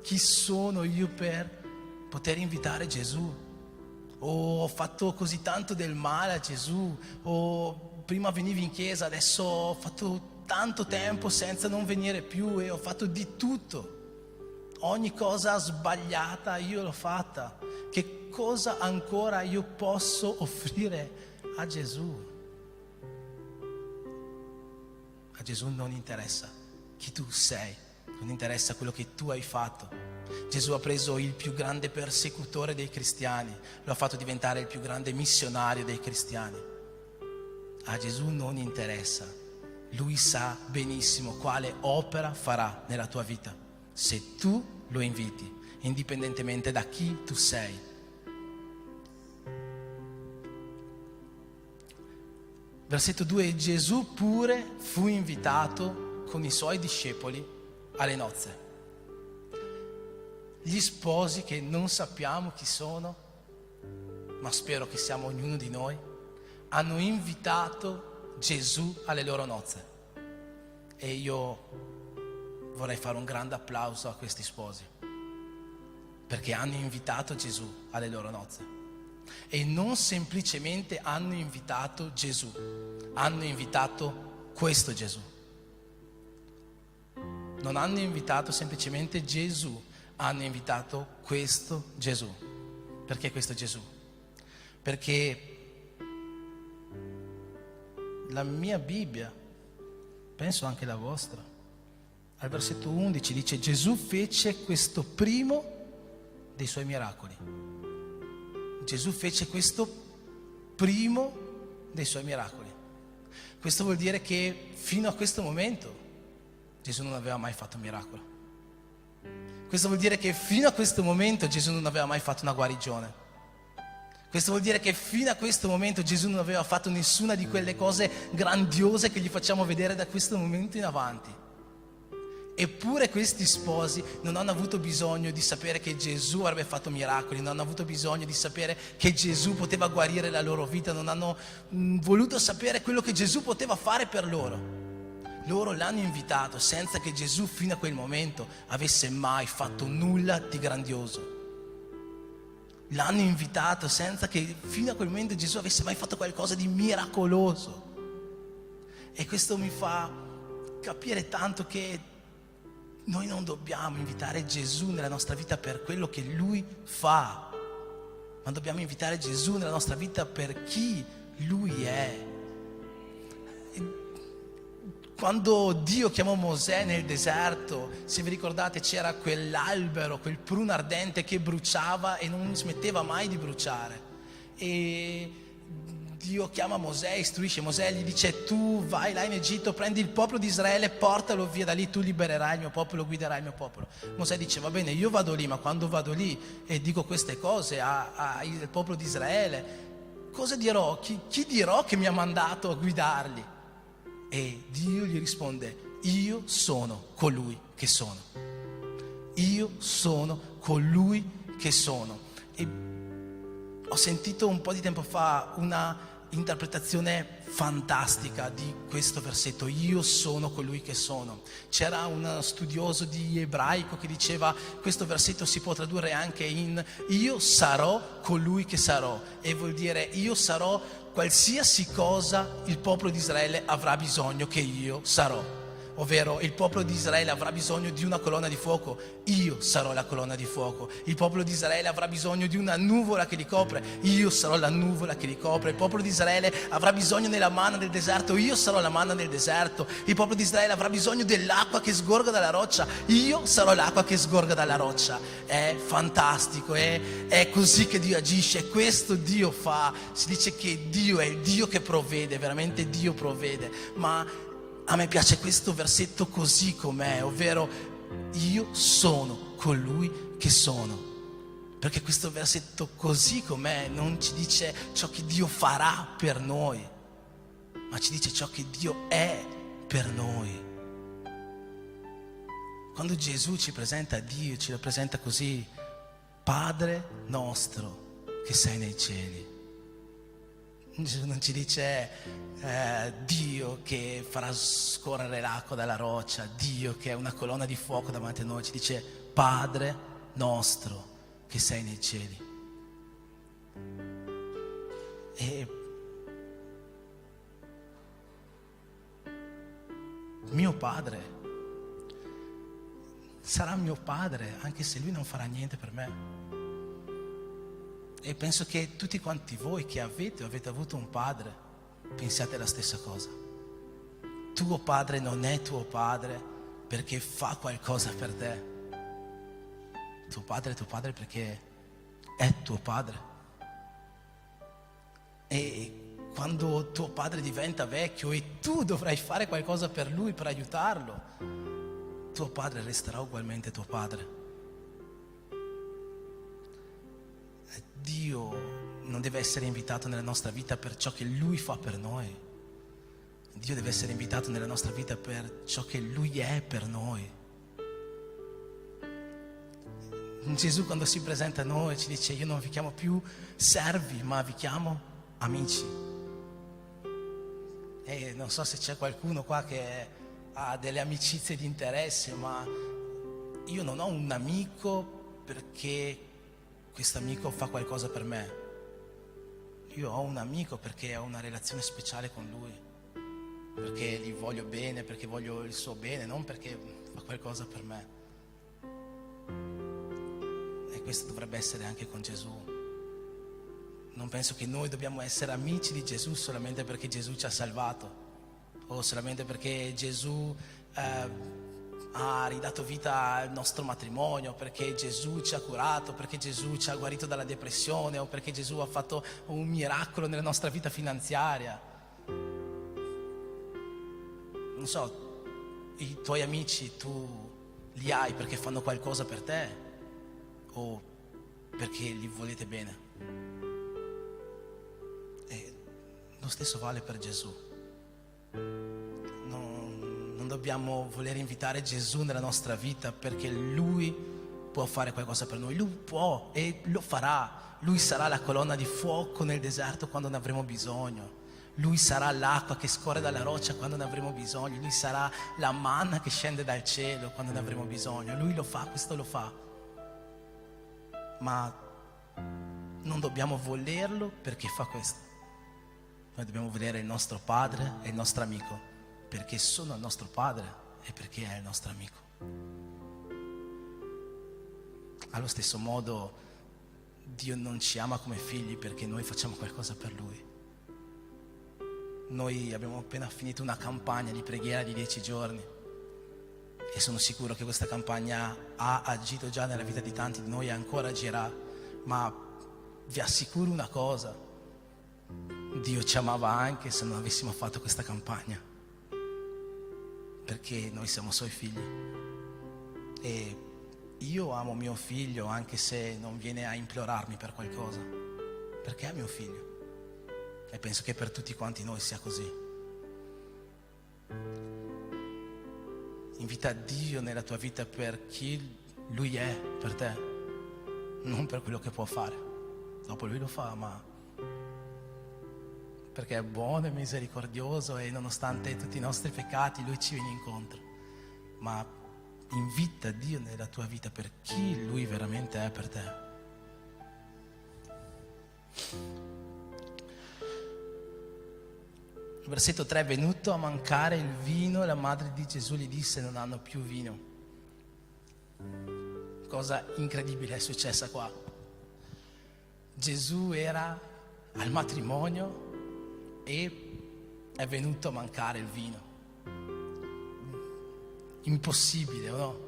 chi sono io per poter invitare Gesù? O ho fatto così tanto del male a Gesù? O prima venivi in chiesa, adesso ho fatto tanto tempo senza non venire più e ho fatto di tutto. Ogni cosa sbagliata io l'ho fatta. Che cosa ancora io posso offrire a Gesù? A Gesù non interessa chi tu sei, non interessa quello che tu hai fatto. Gesù ha preso il più grande persecutore dei cristiani, lo ha fatto diventare il più grande missionario dei cristiani. A Gesù non interessa, lui sa benissimo quale opera farà nella tua vita, se tu lo inviti, indipendentemente da chi tu sei. Versetto 2, Gesù pure fu invitato con i suoi discepoli alle nozze. Gli sposi, che non sappiamo chi sono, ma spero che siamo ognuno di noi, hanno invitato Gesù alle loro nozze. E io vorrei fare un grande applauso a questi sposi, perché hanno invitato Gesù alle loro nozze. E non semplicemente hanno invitato Gesù, hanno invitato questo Gesù. Non hanno invitato semplicemente Gesù, hanno invitato questo Gesù. Perché questo Gesù? Perché la mia Bibbia, penso anche la vostra, al versetto 11 dice: Gesù fece questo primo dei suoi miracoli. Gesù fece questo primo dei suoi miracoli. Questo vuol dire che fino a questo momento Gesù non aveva mai fatto un miracolo. Questo vuol dire che fino a questo momento Gesù non aveva mai fatto una guarigione. Questo vuol dire che fino a questo momento Gesù non aveva fatto nessuna di quelle cose grandiose che gli facciamo vedere da questo momento in avanti. Eppure questi sposi non hanno avuto bisogno di sapere che Gesù avrebbe fatto miracoli, non hanno avuto bisogno di sapere che Gesù poteva guarire la loro vita, non hanno voluto sapere quello che Gesù poteva fare per loro. Loro l'hanno invitato senza che Gesù fino a quel momento avesse mai fatto nulla di grandioso. L'hanno invitato senza che fino a quel momento Gesù avesse mai fatto qualcosa di miracoloso. E questo mi fa capire tanto che noi non dobbiamo invitare Gesù nella nostra vita per quello che Lui fa, ma dobbiamo invitare Gesù nella nostra vita per chi Lui è. Quando Dio chiamò Mosè nel deserto, se vi ricordate, c'era quell'albero, quel pruno ardente che bruciava e non smetteva mai di bruciare. E Dio chiama Mosè, istruisce Mosè, gli dice: tu vai là in Egitto, prendi il popolo di Israele, portalo via da lì, tu libererai il mio popolo, guiderai il mio popolo. Mosè dice: va bene, io vado lì, ma quando vado lì e dico queste cose al popolo di Israele, cosa dirò? Chi dirò che mi ha mandato a guidarli? E Dio gli risponde: io sono colui che sono. Io sono colui che sono. E ho sentito un po' di tempo fa una interpretazione fantastica di questo versetto: io sono colui che sono. C'era uno studioso di ebraico che diceva: questo versetto si può tradurre anche in io sarò colui che sarò, e vuol dire io sarò qualsiasi cosa il popolo di Israele avrà bisogno che io sarò. Ovvero, il popolo di Israele avrà bisogno di una colonna di fuoco, io sarò la colonna di fuoco. Il popolo di Israele avrà bisogno di una nuvola che li copre, io sarò la nuvola che li copre. Il popolo di Israele avrà bisogno della manna del deserto, io sarò la manna del deserto. Il popolo di Israele avrà bisogno dell'acqua che sgorga dalla roccia, io sarò l'acqua che sgorga dalla roccia. È fantastico, è così che Dio agisce, questo Dio fa. Si dice che Dio è il Dio che provvede, veramente Dio provvede. Ma a me piace questo versetto così com'è, ovvero io sono colui che sono. Perché questo versetto così com'è non ci dice ciò che Dio farà per noi, ma ci dice ciò che Dio è per noi. Quando Gesù ci presenta a Dio, ci lo presenta così: Padre nostro che sei nei cieli. Non ci dice Dio che farà scorrere l'acqua dalla roccia, Dio che è una colonna di fuoco davanti a noi. Ci dice: Padre nostro che sei nei cieli. E mio padre sarà mio padre anche se lui non farà niente per me. E penso che tutti quanti voi che avete avuto un padre, pensiate la stessa cosa. Tuo padre non è tuo padre perché fa qualcosa per te. tuo padre perché è tuo padre. E quando tuo padre diventa vecchio e tu dovrai fare qualcosa per lui, per aiutarlo, tuo padre resterà ugualmente tuo padre. Dio non deve essere invitato nella nostra vita per ciò che lui fa per noi. Dio deve essere invitato nella nostra vita per ciò che lui è per noi. Gesù quando si presenta a noi ci dice: io non vi chiamo più servi, ma vi chiamo amici. E non so se c'è qualcuno qua che ha delle amicizie di interesse, ma io non ho un amico perché questo amico fa qualcosa per me. Io ho un amico perché ho una relazione speciale con lui, perché gli voglio bene, perché voglio il suo bene, non perché fa qualcosa per me. E questo dovrebbe essere anche con Gesù. Non penso che noi dobbiamo essere amici di Gesù solamente perché Gesù ci ha salvato, o solamente perché Gesù ha ridato vita al nostro matrimonio, perché Gesù ci ha curato, perché Gesù ci ha guarito dalla depressione, o perché Gesù ha fatto un miracolo nella nostra vita finanziaria. Non so, i tuoi amici tu li hai perché fanno qualcosa per te o perché gli volete bene. E lo stesso vale per Gesù. Non dobbiamo voler invitare Gesù nella nostra vita perché Lui può fare qualcosa per noi. Lui può e lo farà. Lui sarà la colonna di fuoco nel deserto quando ne avremo bisogno. Lui sarà l'acqua che scorre dalla roccia quando ne avremo bisogno. Lui sarà la manna che scende dal cielo quando ne avremo bisogno. Lui lo fa, questo lo fa. Ma non dobbiamo volerlo perché fa questo. Noi dobbiamo volere il nostro padre e il nostro amico perché sono il nostro padre e perché è il nostro amico. Allo stesso modo Dio non ci ama come figli perché noi facciamo qualcosa per Lui. Noi abbiamo appena finito una campagna di preghiera di 10 giorni e sono sicuro che questa campagna ha agito già nella vita di tanti di noi e ancora agirà, ma vi assicuro una cosa: Dio ci amava anche se non avessimo fatto questa campagna, perché noi siamo Suoi figli. E io amo mio figlio anche se non viene a implorarmi per qualcosa, perché è mio figlio. E penso che per tutti quanti noi sia così. Invita Dio nella tua vita per chi Lui è per te, non per quello che può fare. Dopo Lui lo fa, ma perché è buono e misericordioso e nonostante tutti i nostri peccati Lui ci viene incontro. Ma invita Dio nella tua vita per chi Lui veramente è per te. Versetto 3: venuto a mancare il vino, la madre di Gesù gli disse: non hanno più vino. Cosa incredibile è successa qua. Gesù era al matrimonio e è venuto a mancare il vino. Impossibile, o no?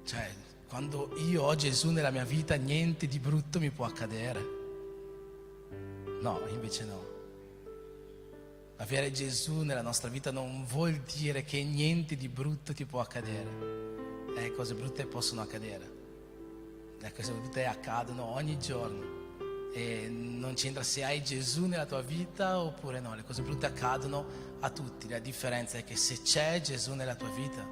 Cioè, quando io ho Gesù nella mia vita, niente di brutto mi può accadere. No, invece no. Avere Gesù nella nostra vita non vuol dire che niente di brutto ti può accadere. Cose brutte possono accadere. Le cose brutte accadono ogni giorno. E non c'entra se hai Gesù nella tua vita oppure no. Le cose brutte accadono a tutti. La differenza è che se c'è Gesù nella tua vita,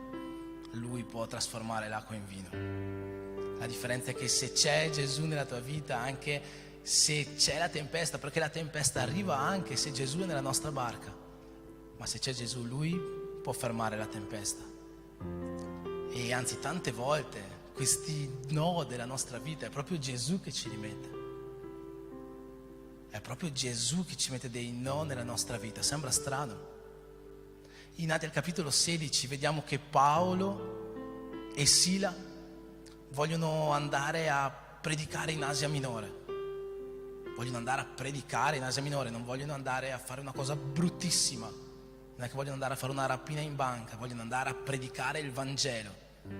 Lui può trasformare l'acqua in vino. La differenza è che se c'è Gesù nella tua vita, anche se c'è la tempesta, perché la tempesta arriva anche se Gesù è nella nostra barca, ma se c'è Gesù, Lui può fermare la tempesta. E anzi, tante volte questi no della nostra vita è proprio Gesù che ci li mette. È proprio Gesù che ci mette dei no nella nostra vita. Sembra strano. In Atti al capitolo 16 vediamo che Paolo e Sila vogliono andare a predicare in Asia Minore. Vogliono andare a predicare in Asia Minore, non vogliono andare a fare una cosa bruttissima. Non è che vogliono andare a fare una rapina in banca, vogliono andare a predicare il Vangelo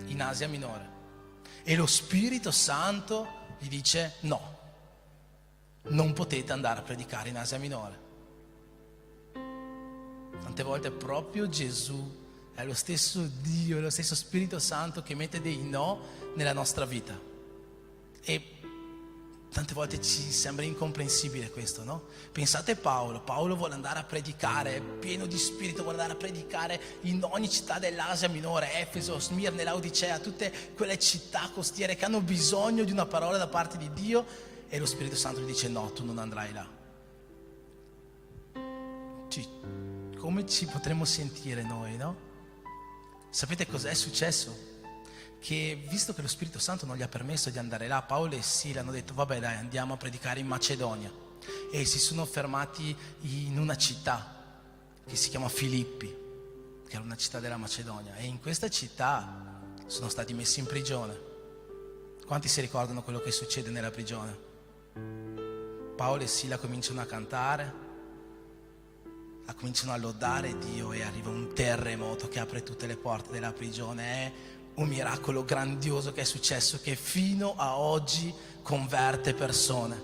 in Asia Minore. E lo Spirito Santo gli dice no, non potete andare a predicare in Asia Minore. Tante volte proprio Gesù è lo stesso Dio, è lo stesso Spirito Santo che mette dei no nella nostra vita. E tante volte ci sembra incomprensibile questo, no? Pensate Paolo vuole andare a predicare, è pieno di spirito, vuole andare a predicare in ogni città dell'Asia Minore, Efeso, Smirne, Laodicea, tutte quelle città costiere che hanno bisogno di una parola da parte di Dio, e lo Spirito Santo gli dice no, tu non andrai là. Come ci potremmo sentire noi, no? Sapete cos'è successo? Che visto che lo Spirito Santo non gli ha permesso di andare là, Paolo e Sila hanno detto vabbè dai, andiamo a predicare in Macedonia, e si sono fermati in una città che si chiama Filippi, che era una città della Macedonia, e in questa città sono stati messi in prigione. Quanti si ricordano quello che succede nella prigione? Paolo e Sila cominciano a cantare, cominciano a lodare Dio, e arriva un terremoto che apre tutte le porte della prigione. È un miracolo grandioso che è successo, che fino a oggi converte persone.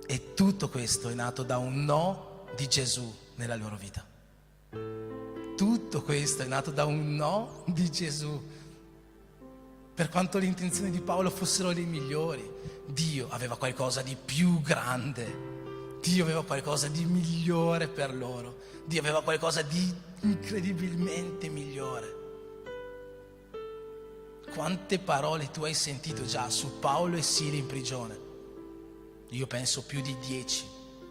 E tutto questo è nato da un no di Gesù nella loro vita. Tutto questo è nato da un no di Gesù. Per quanto le intenzioni di Paolo fossero le migliori, Dio aveva qualcosa di più grande. Dio aveva qualcosa di migliore per loro. Dio aveva qualcosa di incredibilmente migliore. Quante parole tu hai sentito già su Paolo e Sila in prigione? Io penso più di 10,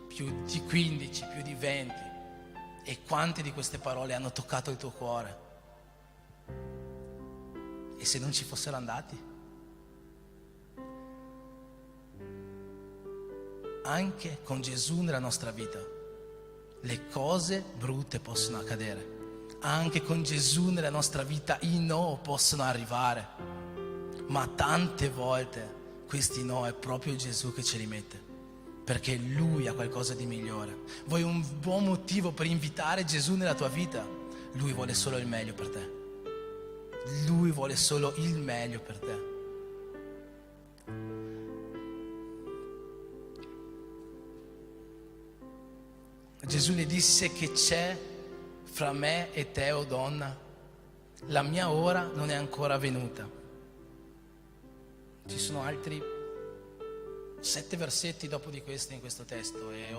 più di 15, più di 20. E quante di queste parole hanno toccato il tuo cuore? E se non ci fossero andati? Anche con Gesù nella nostra vita le cose brutte possono accadere. Anche con Gesù nella nostra vita i no possono arrivare. Ma tante volte questi no è proprio Gesù che ce li mette, perché Lui ha qualcosa di migliore. Vuoi un buon motivo per invitare Gesù nella tua vita? Lui vuole solo il meglio per te. Lui vuole solo il meglio per te. Gesù le disse che c'è fra me e te, o donna, la mia ora non è ancora venuta. Ci sono altri 7 versetti dopo di questo in questo testo, e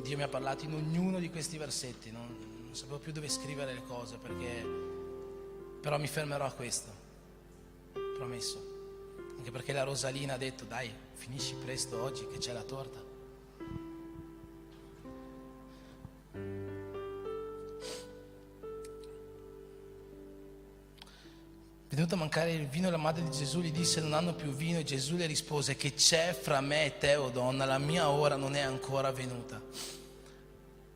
Dio mi ha parlato in ognuno di questi versetti. Non sapevo più dove scrivere le cose, però mi fermerò a questo, promesso. Anche perché la Rosalina ha detto dai, finisci presto oggi che c'è la torta. Venuto a mancare il vino, la madre di Gesù gli disse non hanno più vino, e Gesù le rispose che c'è fra me e te, o donna, la mia ora non è ancora venuta.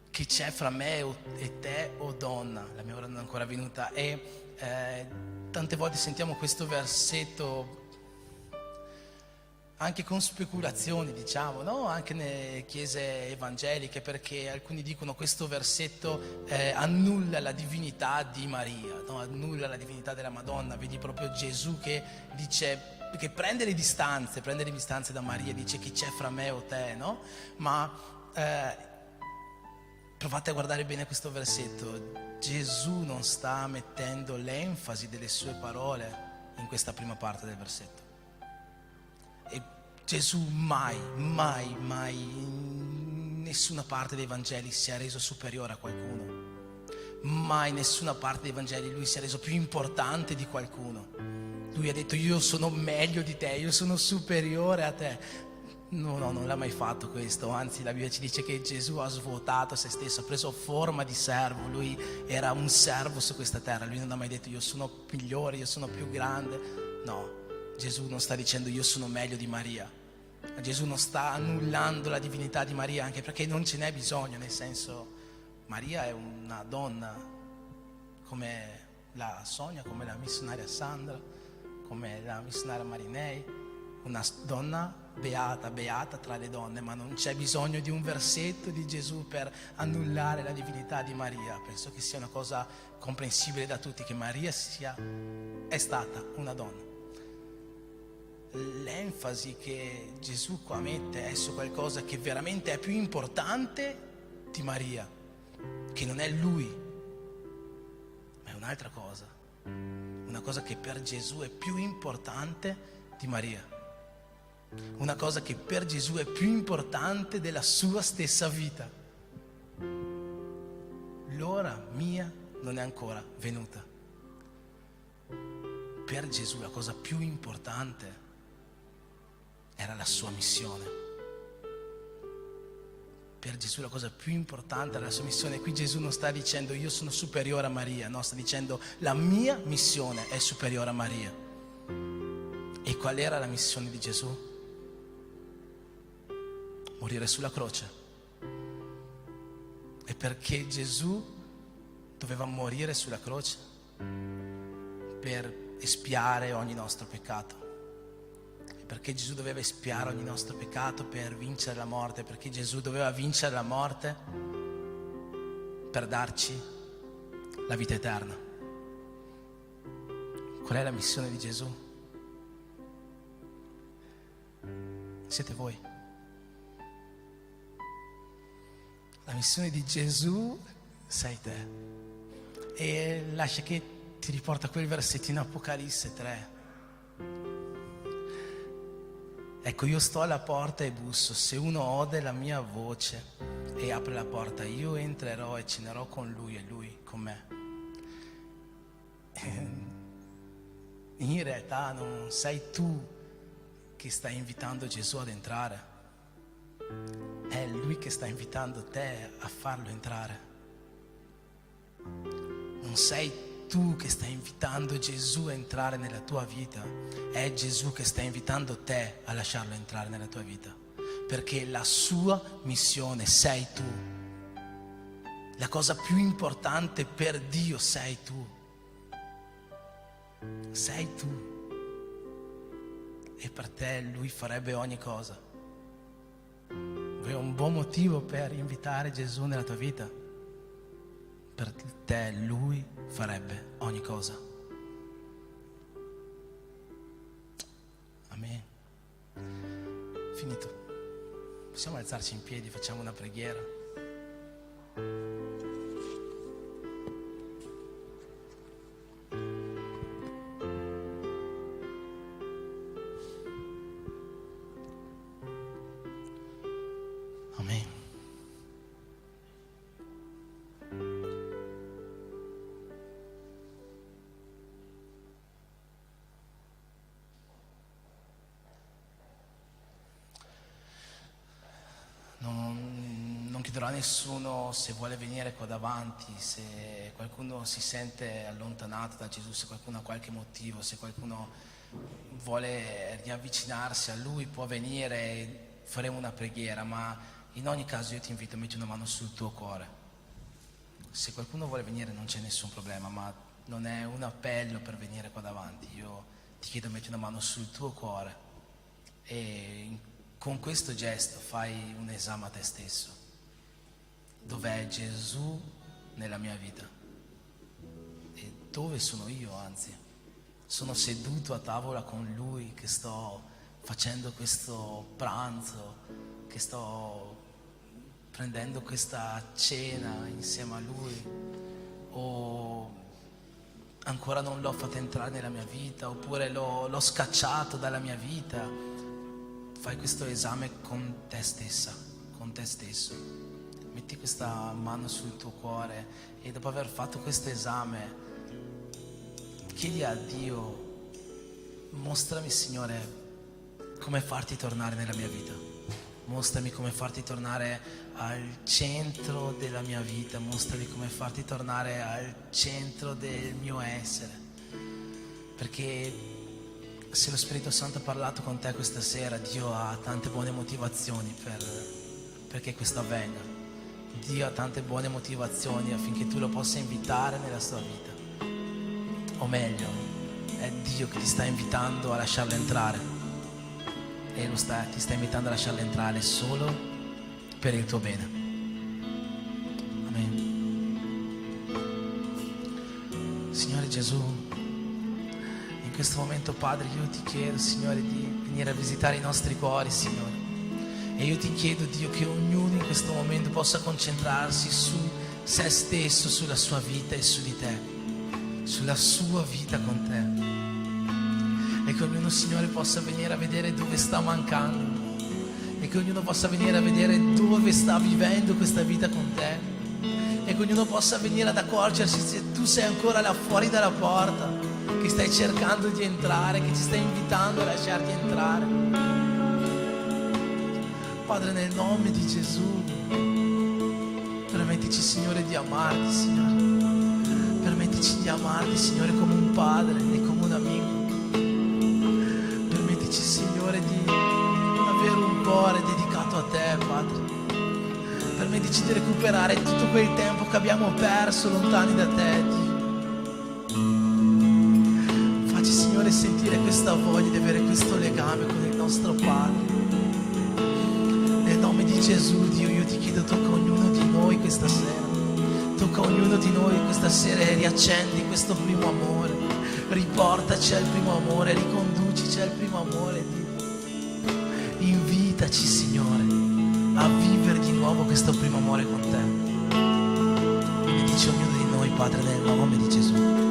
Che c'è fra me e te, o donna, la mia ora non è ancora venuta. E tante volte sentiamo questo versetto anche con speculazioni, diciamo, no? Anche nelle chiese evangeliche, perché alcuni dicono questo versetto annulla la divinità di Maria, no? Annulla la divinità della Madonna. Vedi proprio Gesù che dice, che prende le distanze da Maria, dice che c'è fra me o te, no? Ma provate a guardare bene questo versetto. Gesù non sta mettendo l'enfasi delle sue parole in questa prima parte del versetto. E Gesù mai in nessuna parte dei Vangeli si è reso superiore a qualcuno. Mai in nessuna parte dei Vangeli lui si è reso più importante di qualcuno. Lui ha detto io sono meglio di te, io sono superiore a te. No, non l'ha mai fatto questo. Anzi, la Bibbia ci dice che Gesù ha svuotato se stesso, ha preso forma di servo. Lui era un servo su questa terra. Lui non ha mai detto io sono migliore, io sono più grande. No, Gesù non sta dicendo io sono meglio di Maria. Gesù non sta annullando la divinità di Maria, anche perché non ce n'è bisogno, nel senso, Maria è una donna come la Sonia, come la missionaria Sandra, come la missionaria Marinei, una donna beata, beata tra le donne, ma non c'è bisogno di un versetto di Gesù per annullare la divinità di Maria. Penso che sia una cosa comprensibile da tutti che Maria è stata una donna. L'enfasi che Gesù qua mette è su qualcosa che veramente è più importante di Maria, che non è lui, ma è un'altra cosa, una cosa che per Gesù è più importante di Maria, una cosa che per Gesù è più importante della sua stessa vita. L'ora mia non è ancora venuta. Per Gesù la cosa più importante era la sua missione. Per Gesù la cosa più importante era la sua missione. Qui Gesù non sta dicendo io sono superiore a Maria, no, sta dicendo la mia missione è superiore a Maria. E qual era la missione di Gesù? Morire sulla croce. E perché Gesù doveva morire sulla croce? Per espiare ogni nostro peccato. Perché Gesù doveva espiare ogni nostro peccato per vincere la morte, perché Gesù doveva vincere la morte per darci la vita eterna. Qual è la missione di Gesù? Siete voi. La missione di Gesù sei te. E lascia che ti riporta quel versetto in Apocalisse 3. Ecco, io sto alla porta e busso, se uno ode la mia voce e apre la porta, io entrerò e cenerò con lui e lui con me. In realtà non sei tu che stai invitando Gesù ad entrare, è lui che sta invitando te a farlo entrare. Non sei tu che stai invitando Gesù a entrare nella tua vita, è Gesù che sta invitando te a lasciarlo entrare nella tua vita, perché la sua missione sei tu. La cosa più importante per Dio sei tu. Sei tu. E per te lui farebbe ogni cosa. Vuoi un buon motivo per invitare Gesù nella tua vita? Per te lui farebbe ogni cosa. Amen. Finito. Possiamo alzarci in piedi, facciamo una preghiera. Amen. Non chiederò a nessuno se vuole venire qua davanti, se qualcuno si sente allontanato da Gesù, se qualcuno ha qualche motivo, se qualcuno vuole riavvicinarsi a Lui, può venire e faremo una preghiera, ma in ogni caso io ti invito a mettere una mano sul tuo cuore. Se qualcuno vuole venire non c'è nessun problema, ma non è un appello per venire qua davanti. Io ti chiedo di mettere una mano sul tuo cuore e con questo gesto fai un esame a te stesso. Dov'è Gesù nella mia vita? E dove sono io, anzi? Sono seduto a tavola con Lui, che sto facendo questo pranzo, che sto prendendo questa cena insieme a Lui, o ancora non l'ho fatto entrare nella mia vita, oppure l'ho scacciato dalla mia vita. Fai questo esame con te stessa, con te stesso. Metti questa mano sul tuo cuore e dopo aver fatto questo esame chiedi a Dio: mostrami, Signore, come farti tornare nella mia vita. Mostrami come farti tornare al centro della mia vita. Mostrami come farti tornare al centro del mio essere. Perché se lo Spirito Santo ha parlato con te questa sera, Dio ha tante buone motivazioni perché questo avvenga. Dio ha tante buone motivazioni affinché tu lo possa invitare nella sua vita. O meglio, è Dio che ti sta invitando a lasciarlo entrare. e ti sta invitando a lasciarla entrare solo per il tuo bene. Amen. Signore Gesù, in questo momento, Padre, io ti chiedo, Signore, di venire a visitare i nostri cuori, Signore. E io ti chiedo, Dio, che ognuno in questo momento possa concentrarsi su se stesso, sulla sua vita e su di te, sulla sua vita con te. E che ognuno, Signore, possa venire a vedere dove sta mancando. E che ognuno possa venire a vedere dove sta vivendo questa vita con te. E che ognuno possa venire ad accorgersi se tu sei ancora là fuori dalla porta, che stai cercando di entrare, che ti stai invitando a lasciarti entrare. Padre, nel nome di Gesù, permettici, Signore, di amarti, Signore. Permettici di amarti, Signore, come un padre e come un amico. Permettici, Signore, di avere un cuore dedicato a te, Padre. Permettici di recuperare tutto quel tempo che abbiamo perso lontani da te, Dio. Facci, Signore, sentire questa voglia di avere questo legame con il nostro Padre. Nel nome di Gesù, Dio, io ti chiedo, tocca ognuno di noi questa sera. Tocca ognuno di noi questa sera e riaccendi questo primo amore. Riportaci al primo amore, riconducici al primo amore, Dio. Invitaci, Signore, a vivere di nuovo questo primo amore con te. Benedici ognuno di noi, Padre, nel nome di Gesù.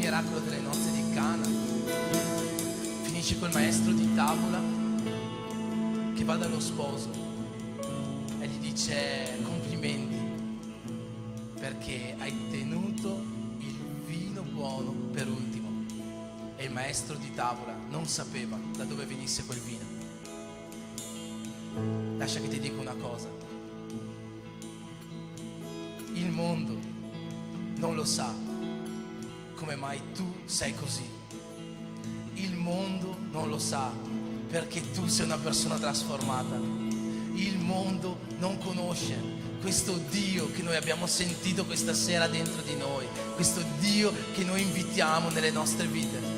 miracolo delle nozze di Cana, finisce col maestro di tavola che va dallo sposo e gli dice: complimenti perché hai tenuto il vino buono per ultimo. E il maestro di tavola non sapeva da dove venisse quel vino. Lascia che ti dica una cosa: il mondo non lo sa come mai tu sei così. Il mondo non lo sa perché tu sei una persona trasformata. Il mondo non conosce questo Dio che noi abbiamo sentito questa sera dentro di noi, questo Dio che noi invitiamo nelle nostre vite.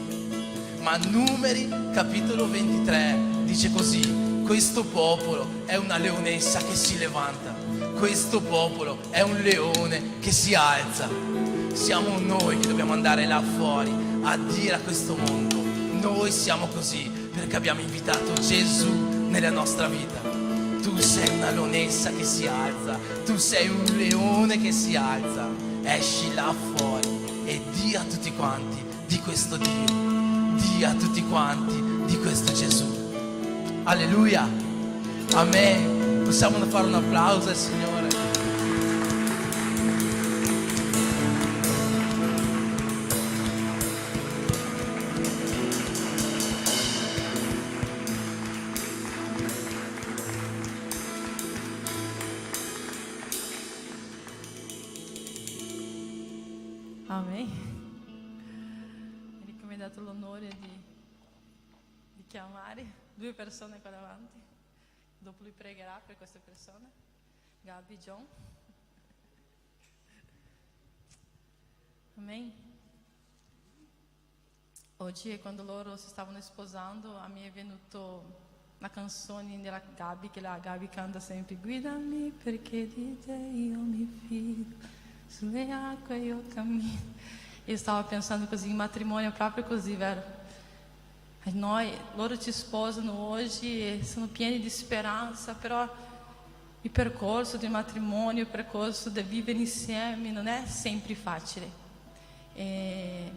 Ma Numeri capitolo 23 dice così: questo popolo è una leonessa che si levanta, questo popolo è un leone che si alza. Siamo noi che dobbiamo andare là fuori a dire a questo mondo: noi siamo così perché abbiamo invitato Gesù nella nostra vita. Tu sei una leonessa che si alza, tu sei un leone che si alza. Esci là fuori e di a tutti quanti di questo Dio, di a tutti quanti di questo Gesù. Alleluia, amen. Possiamo fare un applauso al Signore. Amen. Enrico mi ha dato l'onore di chiamare 2 persone qua davanti. Dopo lui pregherà per queste persone. Gabi, John. Amen. Oggi, quando loro si stavano sposando, a me è venuto una canzone della Gabi, che la Gabi canta sempre: guidami perché di te io mi fido, sulle acque io cammino. Io stavo pensando così, in matrimonio è proprio così, vero? Loro ci sposano oggi e sono pieni di speranza, però il percorso del matrimonio, il percorso di vivere insieme non è sempre facile. E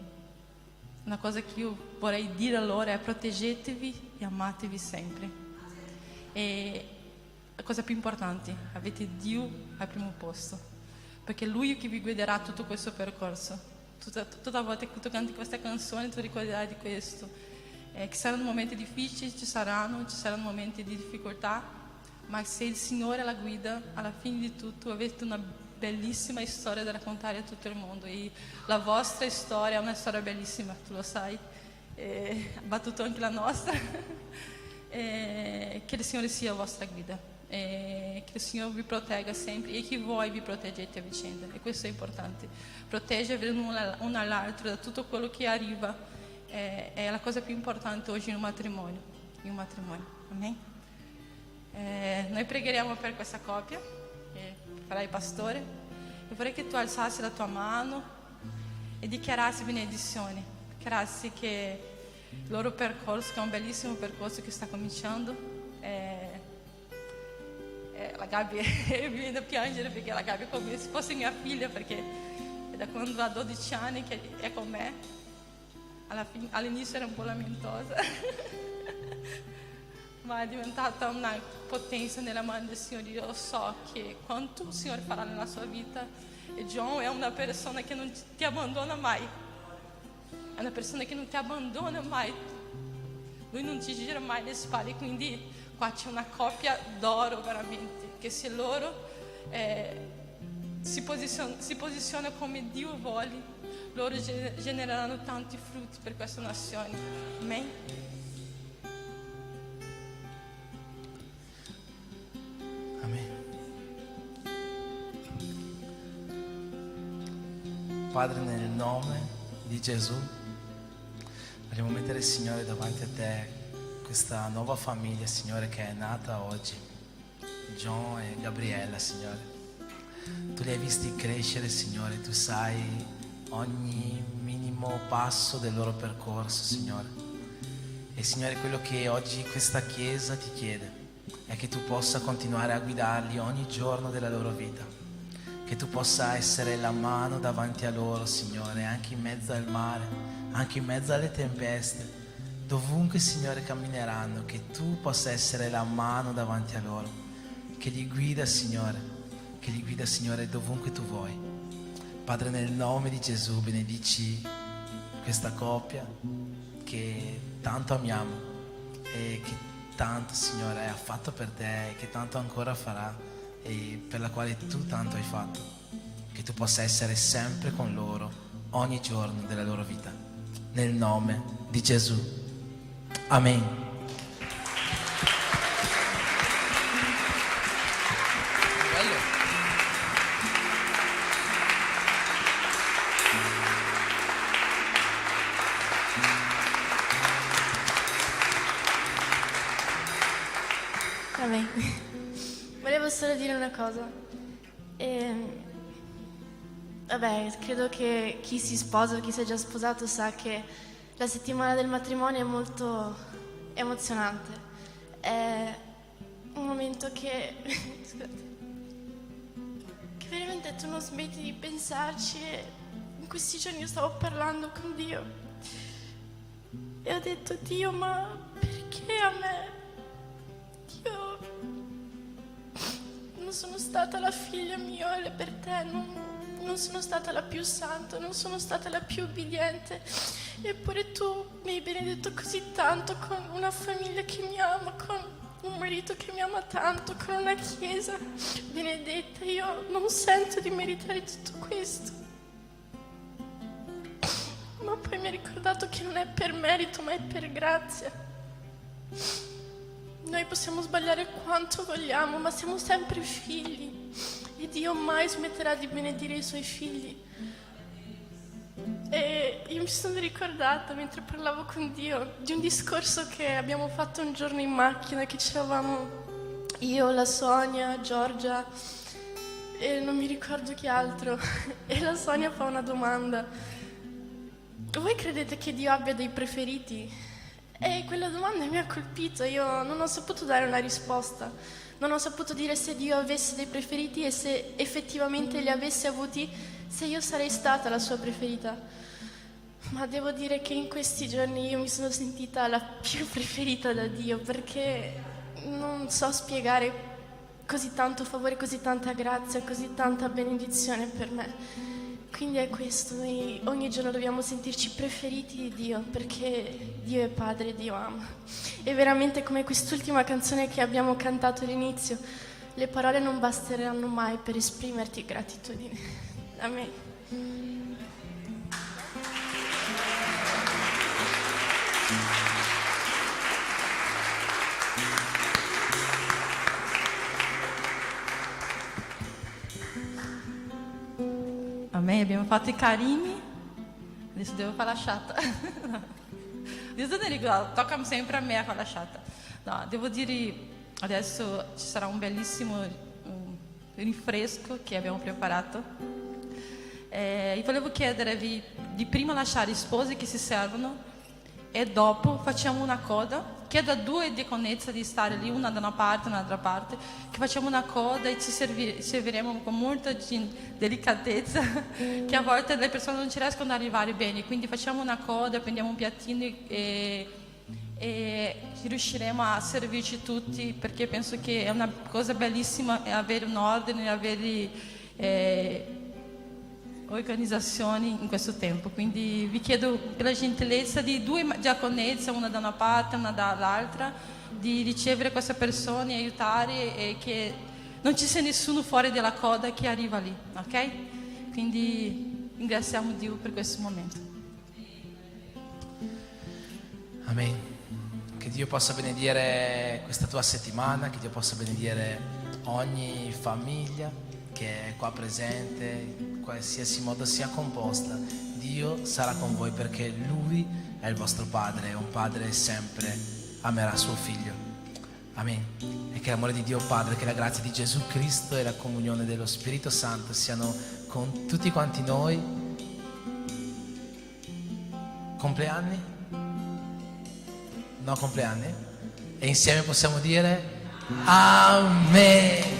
una cosa che io vorrei dire a loro è: proteggetevi e amatevi sempre. E la cosa più importante, avete Dio al primo posto, perché Lui è che vi guiderà tutto questo percorso. Tutta volta che tu canti questa canzone tu ricorderai di questo. Che saranno momenti difficili, ci saranno momenti di difficoltà, ma se il Signore è la guida, alla fine di tutto avete una bellissima storia da raccontare a tutto il mondo. E la vostra storia è una storia bellissima, tu lo sai, ha battuto anche la nostra. Che il Signore sia la vostra guida, che il Signore vi protegga sempre e che voi vi proteggete a vicenda. E questo è importante, proteggervi l'uno all'altro da tutto quello che arriva. È la cosa più importante oggi in un matrimonio. Amen? Noi pregheremo per questa coppia, farai pastore. Io vorrei che tu alzassi la tua mano e dichiarassi benedizione, dichiarassi che il loro percorso, che è un bellissimo percorso che sta cominciando, la Gabi mi viene a piangere perché la Gabi è come se fosse mia figlia, perché è da quando ha 12 anni che è con me. All'inizio era un po' lamentosa ma è diventata una potenza nella mano del Signore. Io so che quanto il Signore farà nella sua vita. E John è una persona che non ti abbandona mai, è una persona che non ti abbandona mai, lui non ti gira mai le spalle. Quindi qua c'è una coppia d'oro veramente, che se loro si posiziona come Dio vuole, loro genereranno tanti frutti per questa nazione. Amen. Amen. Padre, nel nome di Gesù vogliamo mettere, Signore, davanti a te questa nuova famiglia, Signore, che è nata oggi, John e Gabriella, Signore. Tu li hai visti crescere, Signore, tu sai ogni minimo passo del loro percorso, Signore. E Signore, quello che oggi questa Chiesa ti chiede è che tu possa continuare a guidarli ogni giorno della loro vita, che che tu possa essere la mano davanti a loro, Signore, anche in mezzo al mare, anche in mezzo alle tempeste, dovunque, Signore, cammineranno, che tu possa essere la mano davanti a loro, che li guida, Signore, dovunque tu vuoi. Padre, nel nome di Gesù benedici questa coppia che tanto amiamo e che tanto, Signore, ha fatto per te e che tanto ancora farà e per la quale tu tanto hai fatto, che tu possa essere sempre con loro ogni giorno della loro vita, nel nome di Gesù. Amen. Vabbè, volevo solo dire una cosa. Vabbè, credo che chi si sposa o chi si è già sposato sa che la settimana del matrimonio è molto emozionante. È un momento che, scusate, che veramente tu non smetti di pensarci. E in questi giorni io stavo parlando con Dio e ho detto: Dio, ma perché a me? Io non sono stata la figlia migliore per te, non sono stata la più santa, non sono stata la più obbediente, eppure tu mi hai benedetto così tanto, con una famiglia che mi ama, con un marito che mi ama tanto, con una chiesa benedetta. Io non sento di meritare tutto questo, ma poi mi ha ricordato che non è per merito ma è per grazia. Noi possiamo sbagliare quanto vogliamo, ma siamo sempre figli e Dio mai smetterà di benedire i suoi figli. E io mi sono ricordata, mentre parlavo con Dio, di un discorso che abbiamo fatto un giorno in macchina, che c'eravamo io, la Sonia, Giorgia e non mi ricordo chi altro. E la Sonia fa una domanda: voi credete che Dio abbia dei preferiti? E quella domanda mi ha colpito. Io non ho saputo dare una risposta, non ho saputo dire se Dio avesse dei preferiti e se effettivamente li avesse avuti, se io sarei stata la sua preferita. Ma devo dire che in questi giorni io mi sono sentita la più preferita da Dio, perché non so spiegare così tanto favore, così tanta grazia, così tanta benedizione per me. Quindi è questo, noi ogni giorno dobbiamo sentirci preferiti di Dio, perché Dio è Padre, Dio ama. E veramente, come quest'ultima canzone che abbiamo cantato all'inizio, le parole non basteranno mai per esprimerti gratitudine. Amen. Amen, abbiamo fatto i carini, adesso devo fare la chatta. Adesso ne ricordo, tocca sempre a me a fare la chatta. No, devo dire, adesso ci sarà un bellissimo rinfresco che abbiamo preparato. Io volevo chiedervi di prima lasciare i sposi che si servono e dopo facciamo una coda. Chiedo a due diaconesse di stare lì, una da una parte e un'altra parte, che facciamo una coda e ci serviremo con molta delicatezza, che a volte le persone non ci riescono ad arrivare bene, quindi facciamo una coda, prendiamo un piattino e riusciremo a servirci tutti, perché penso che è una cosa bellissima avere un ordine, avere organizzazioni in questo tempo. Quindi vi chiedo per la gentilezza di due diaconesse, una da una parte e una dall'altra, di ricevere queste persone, aiutare e che non ci sia nessuno fuori dalla coda che arriva lì, ok? Quindi ringraziamo Dio per questo momento. Amen. Che Dio possa benedire questa tua settimana, che Dio possa benedire ogni famiglia che è qua presente, in qualsiasi modo sia composta. Dio sarà con voi, perché Lui è il vostro Padre, e un padre sempre amerà suo figlio. Amen. E che l'amore di Dio Padre, che la grazia di Gesù Cristo e la comunione dello Spirito Santo siano con tutti quanti noi. Compleanni? No compleanni? E insieme possiamo dire Amen.